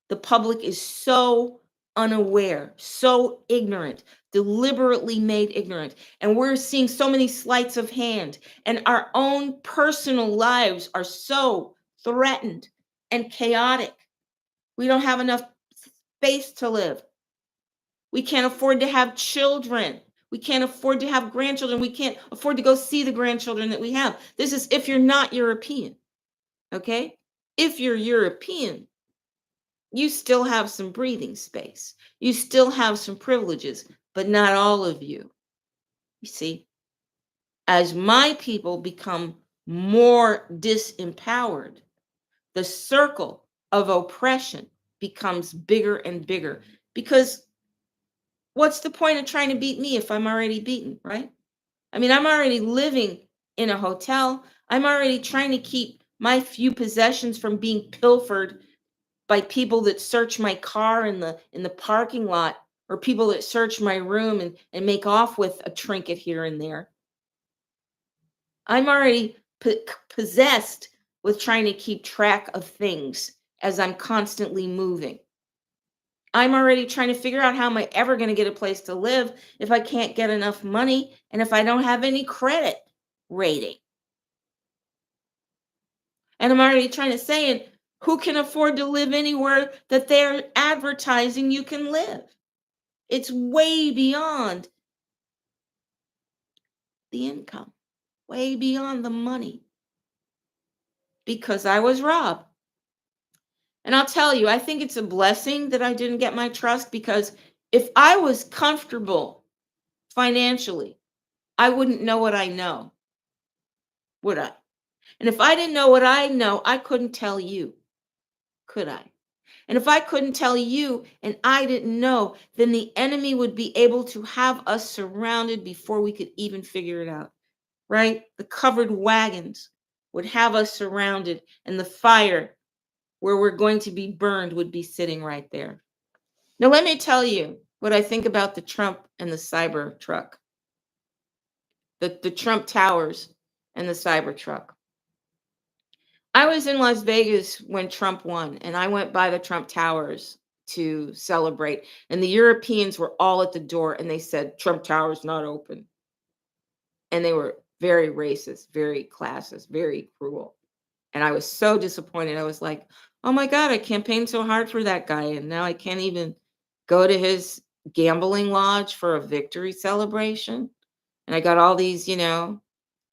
The public is so unaware, so ignorant, deliberately made ignorant. And we're seeing so many sleights of hand. And our own personal lives are so threatened and chaotic. We don't have enough space to live. We can't afford to have children. We can't afford to have grandchildren. We can't afford to go see the grandchildren that we have. This is if you're not European. Okay? If you're European, you still have some breathing space. You still have some privileges, but not all of you. You see, as my people become more disempowered, the circle of oppression becomes bigger and bigger. Because what's the point of trying to beat me if I'm already beaten, right? I mean, I'm already living in a hotel. I'm already trying to keep my few possessions from being pilfered by people that search my car in the parking lot, or people that search my room and make off with a trinket here and there. I'm already possessed with trying to keep track of things as I'm constantly moving. I'm already trying to figure out how am I ever going to get a place to live if I can't get enough money and if I don't have any credit rating. And I'm already trying to say, who can afford to live anywhere that they're advertising you can live? It's way beyond the income, way beyond the money, because I was robbed. And I'll tell you, I think it's a blessing that I didn't get my trust, because if I was comfortable financially, I wouldn't know what I know, would I? And if I didn't know what I know, I couldn't tell you, could I? And if I couldn't tell you and I didn't know, then the enemy would be able to have us surrounded before we could even figure it out, right? The covered wagons would have us surrounded, and the fire where we're going to be burned would be sitting right there. Now, let me tell you what I think about the Trump and the cyber truck, the Trump towers and the cyber truck. I was in Las Vegas when Trump won, and I went by the Trump towers to celebrate. And the Europeans were all at the door, and they said, Trump Tower's not open. And they were very racist, very classist, very cruel. And I was so disappointed. I was like, oh my God, I campaigned so hard for that guy. And now I can't even go to his gambling lodge for a victory celebration. And I got all these,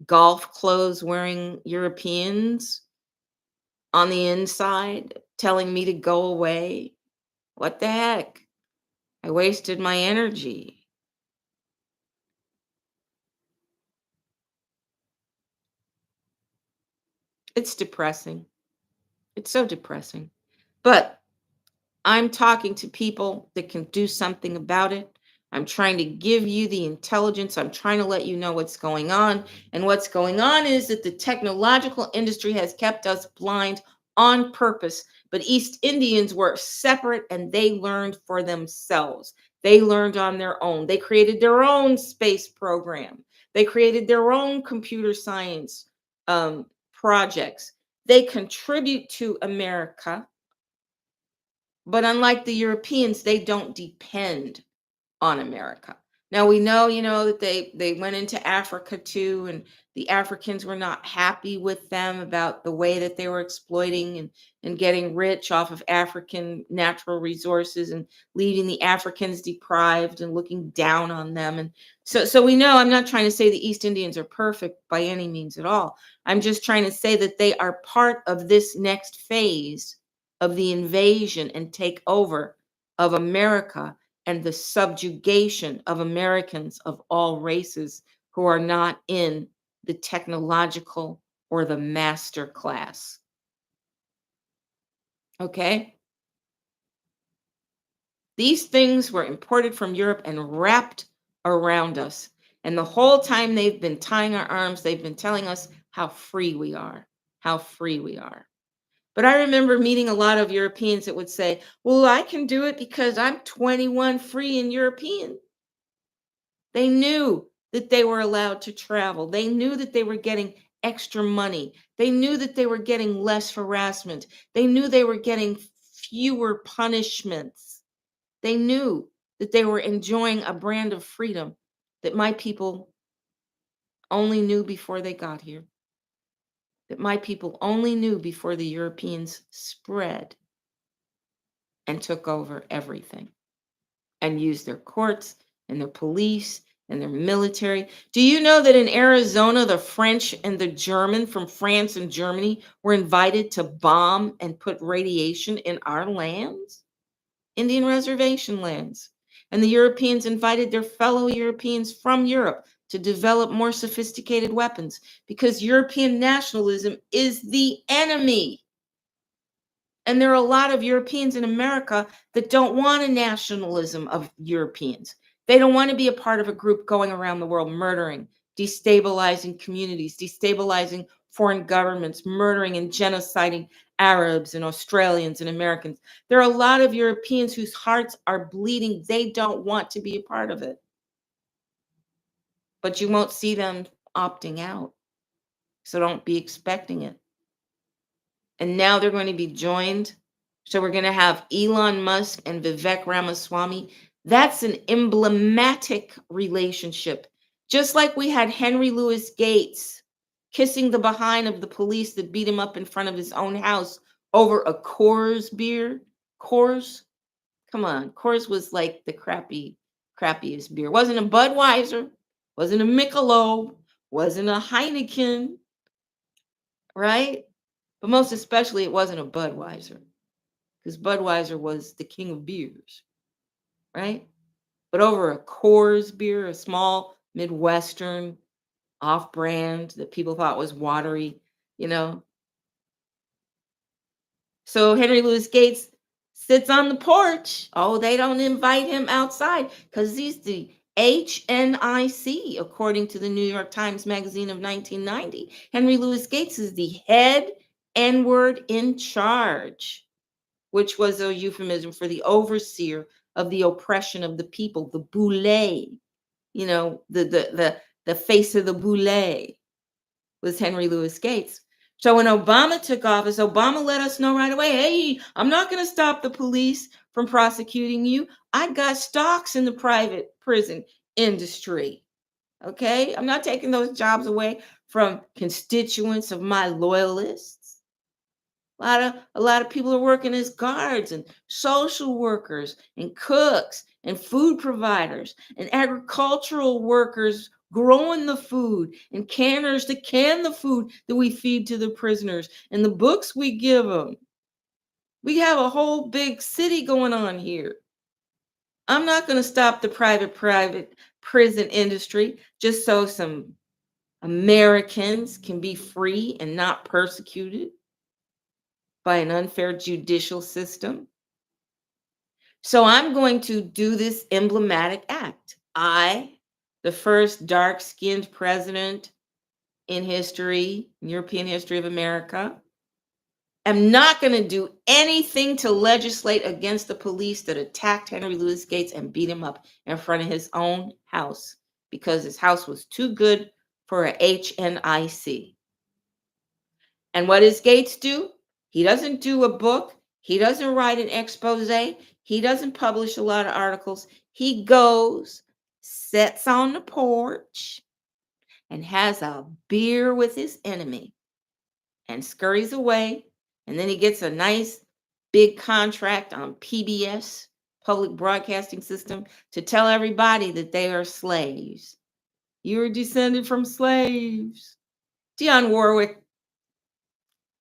golf clothes wearing Europeans on the inside telling me to go away. What the heck? I wasted my energy. It's depressing. It's so depressing. But I'm talking to people that can do something about it. I'm trying to give you the intelligence. I'm trying to let you know what's going on. And what's going on is that the technological industry has kept us blind on purpose. But East Indians were separate and they learned for themselves. They learned on their own. They created their own space program. They created their own computer science projects. They contribute to America, but unlike the Europeans, they don't depend on America. Now we know, that they went into Africa too, and the Africans were not happy with them about the way that they were exploiting and getting rich off of African natural resources and leaving the Africans deprived and looking down on them. And so we know, I'm not trying to say the East Indians are perfect by any means at all. I'm just trying to say that they are part of this next phase of the invasion and takeover of America and the subjugation of Americans of all races who are not in the technological or the master class. Okay? These things were imported from Europe and wrapped around us. And the whole time they've been tying our arms, they've been telling us how free we are, how free we are. But I remember meeting a lot of Europeans that would say, well, I can do it because I'm 21 free and European. They knew that they were allowed to travel. They knew that they were getting extra money. They knew that they were getting less harassment. They knew they were getting fewer punishments. They knew that they were enjoying a brand of freedom that my people only knew before they got here, that my people only knew before the Europeans spread and took over everything and used their courts and their police and their military. Do you know that in Arizona, the French and the German from France and Germany were invited to bomb and put radiation in our lands, Indian reservation lands? And the Europeans invited their fellow Europeans from Europe to develop more sophisticated weapons because European nationalism is the enemy. And there are a lot of Europeans in America that don't want a nationalism of Europeans. They don't want to be a part of a group going around the world murdering, destabilizing communities, destabilizing foreign governments, murdering and genociding Arabs and Australians and Americans. There are a lot of Europeans whose hearts are bleeding. They don't want to be a part of it. But you won't see them opting out. So don't be expecting it. And now they're going to be joined. So we're going to have Elon Musk and Vivek Ramaswamy. That's an emblematic relationship. Just like we had Henry Louis Gates kissing the behind of the police that beat him up in front of his own house over a Coors beer. Coors? Come on. Coors was like the crappiest beer. Wasn't a Budweiser, wasn't a Michelob, wasn't a Heineken, right? But most especially, it wasn't a Budweiser because Budweiser was the king of beers, right? But over a Coors beer, a small Midwestern off brand that people thought was watery, you know. So Henry Louis Gates sits on the porch. Oh, they don't invite him outside because he's the HNIC, according to the New York Times Magazine of 1990. Henry Louis Gates is the head N-word in charge, which was a euphemism for the overseer of the oppression of the people, the boule, the face of the boule was Henry Louis Gates. So when Obama took office, Obama let us know right away, hey, I'm not going to stop the police from prosecuting you. I got stocks in the private prison industry. Okay? I'm not taking those jobs away from constituents of my loyalists. A lot of people are working as guards and social workers and cooks and food providers and agricultural workers growing the food and canners to can the food that we feed to the prisoners and the books we give them. We have a whole big city going on here. I'm not going to stop the private prison industry just so some Americans can be free and not persecuted by an unfair judicial system. So I'm going to do this emblematic act. I, the first dark skinned president in history, in European history of America, am not going to do anything to legislate against the police that attacked Henry Louis Gates and beat him up in front of his own house because his house was too good for a HNIC. And what does Gates do? He doesn't do a book. He doesn't write an expose. He doesn't publish a lot of articles. He goes, sits on the porch, and has a beer with his enemy and scurries away. And then he gets a nice big contract on PBS, Public Broadcasting System, to tell everybody that they are slaves. You are descended from slaves. Dionne Warwick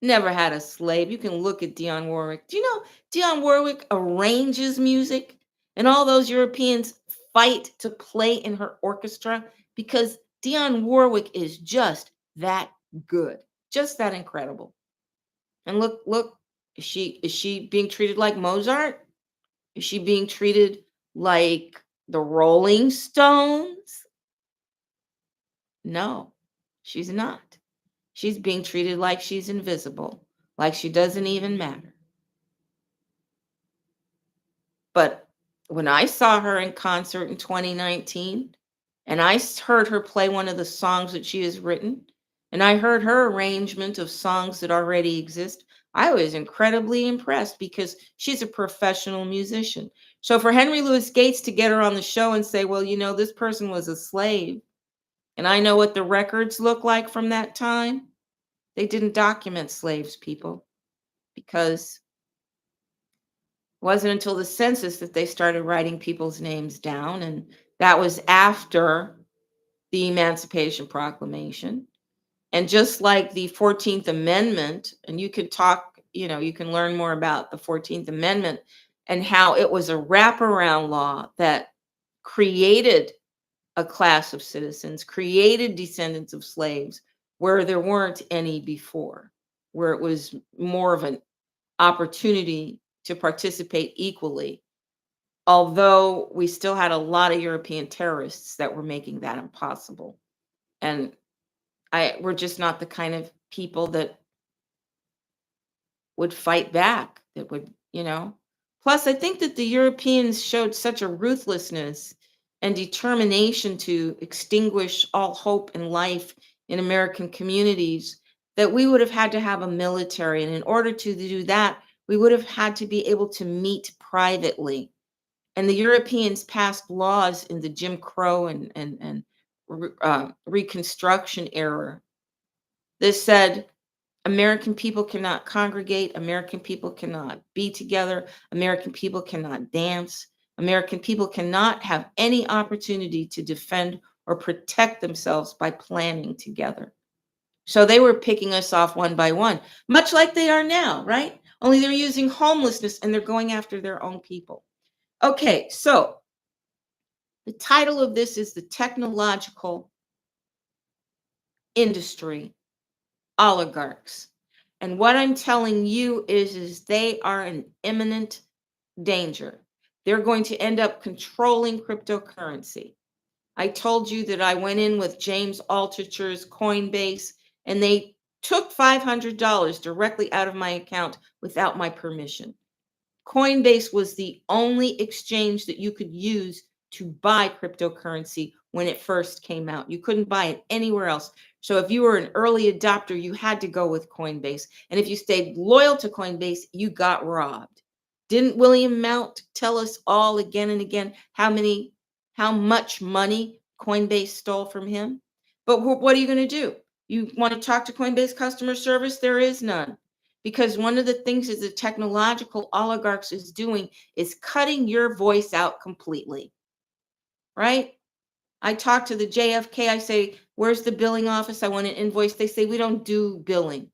never had a slave. You can look at Dionne Warwick. Do you know Dionne Warwick arranges music and all those Europeans fight to play in her orchestra because Dionne Warwick is just that good, just that incredible. And look, is she being treated like Mozart? Is she being treated like the Rolling Stones? No, she's not. She's being treated like she's invisible, like she doesn't even matter. But when I saw her in concert in 2019, and I heard her play one of the songs that she has written, and I heard her arrangement of songs that already exist, I was incredibly impressed because she's a professional musician. So for Henry Louis Gates to get her on the show and say, well, this person was a slave, and I know what the records look like from that time. They didn't document slaves, people, because it wasn't until the census that they started writing people's names down. And that was after the Emancipation Proclamation. And just like the 14th Amendment, and you can talk, you can learn more about the 14th Amendment and how it was a wraparound law that created a class of citizens, created descendants of slaves where there weren't any before, where it was more of an opportunity to participate equally. Although we still had a lot of European terrorists that were making that impossible. And we're just not the kind of people that would fight back, that would. Plus, I think that the Europeans showed such a ruthlessness and determination to extinguish all hope and life in American communities that we would have had to have a military. And in order to do that, we would have had to be able to meet privately. And the Europeans passed laws in the Jim Crow and Reconstruction era that said American people cannot congregate, American people cannot be together, American people cannot dance, American people cannot have any opportunity to defend or protect themselves by planning together. So they were picking us off one by one, much like they are now, right? Only they're using homelessness and they're going after their own people. Okay, so the title of this is The Technological Industry oligarchs. And what I'm telling you is they are an imminent danger. They're going to end up controlling cryptocurrency. I told you that I went in with James Altucher's Coinbase and they took $500 directly out of my account without my permission. Coinbase was the only exchange that you could use to buy cryptocurrency when it first came out. You couldn't buy it anywhere else. So if you were an early adopter, you had to go with Coinbase. And if you stayed loyal to Coinbase, you got robbed. Didn't William Mount tell us all again and again how much money Coinbase stole from him? But what are you going to do? You want to talk to Coinbase customer service? There is none. Because one of the things that the technological oligarchs is doing is cutting your voice out completely, right? I talk to the JFK, I say, where's the billing office? I want an invoice. They say, we don't do billing.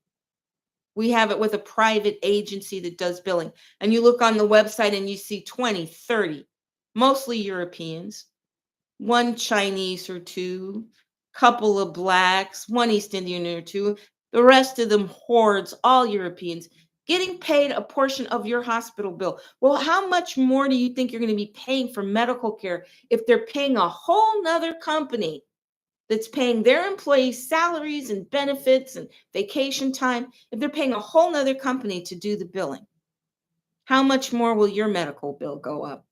We have it with a private agency that does billing. And you look on the website and you see 20, 30, mostly Europeans, one Chinese or two, couple of blacks, one East Indian or two, the rest of them hordes, all Europeans, getting paid a portion of your hospital bill. Well, how much more do you think you're going to be paying for medical care if they're paying a whole nother company that's paying their employees salaries and benefits and vacation time? If they're paying a whole nother company to do the billing, how much more will your medical bill go up?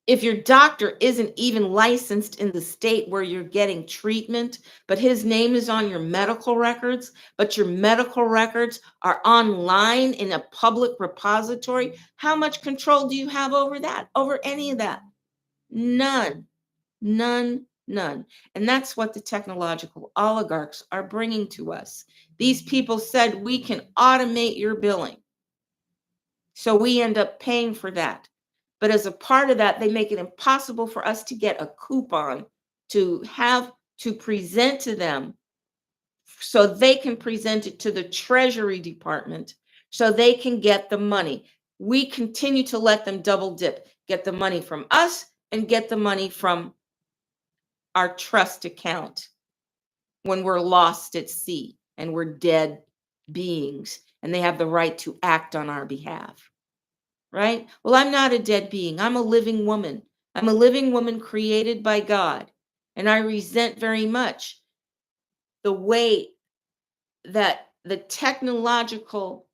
If your doctor isn't even licensed in the state where you're getting treatment, but his name is on your medical records, but your medical records are online in a public repository, how much control do you have over that, over any of that? None, none, none. And that's what the technological oligarchs are bringing to us. These people said we can automate your billing. So we end up paying for that. But as a part of that, they make it impossible for us to get a coupon to have to present to them so they can present it to the Treasury Department so they can get the money. We continue to let them double dip, get the money from us and get the money from our trust account when we're lost at sea and we're dead beings and they have the right to act on our behalf. Right? Well, I'm not a dead being. I'm a living woman. I'm a living woman created by God. And I resent very much the way that the technological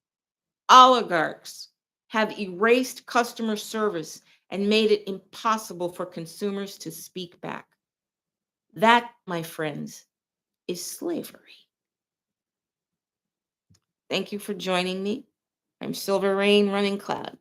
oligarchs have erased customer service and made it impossible for consumers to speak back. That, my friends, is slavery. Thank you for joining me. I'm Silver Rain Running Cloud.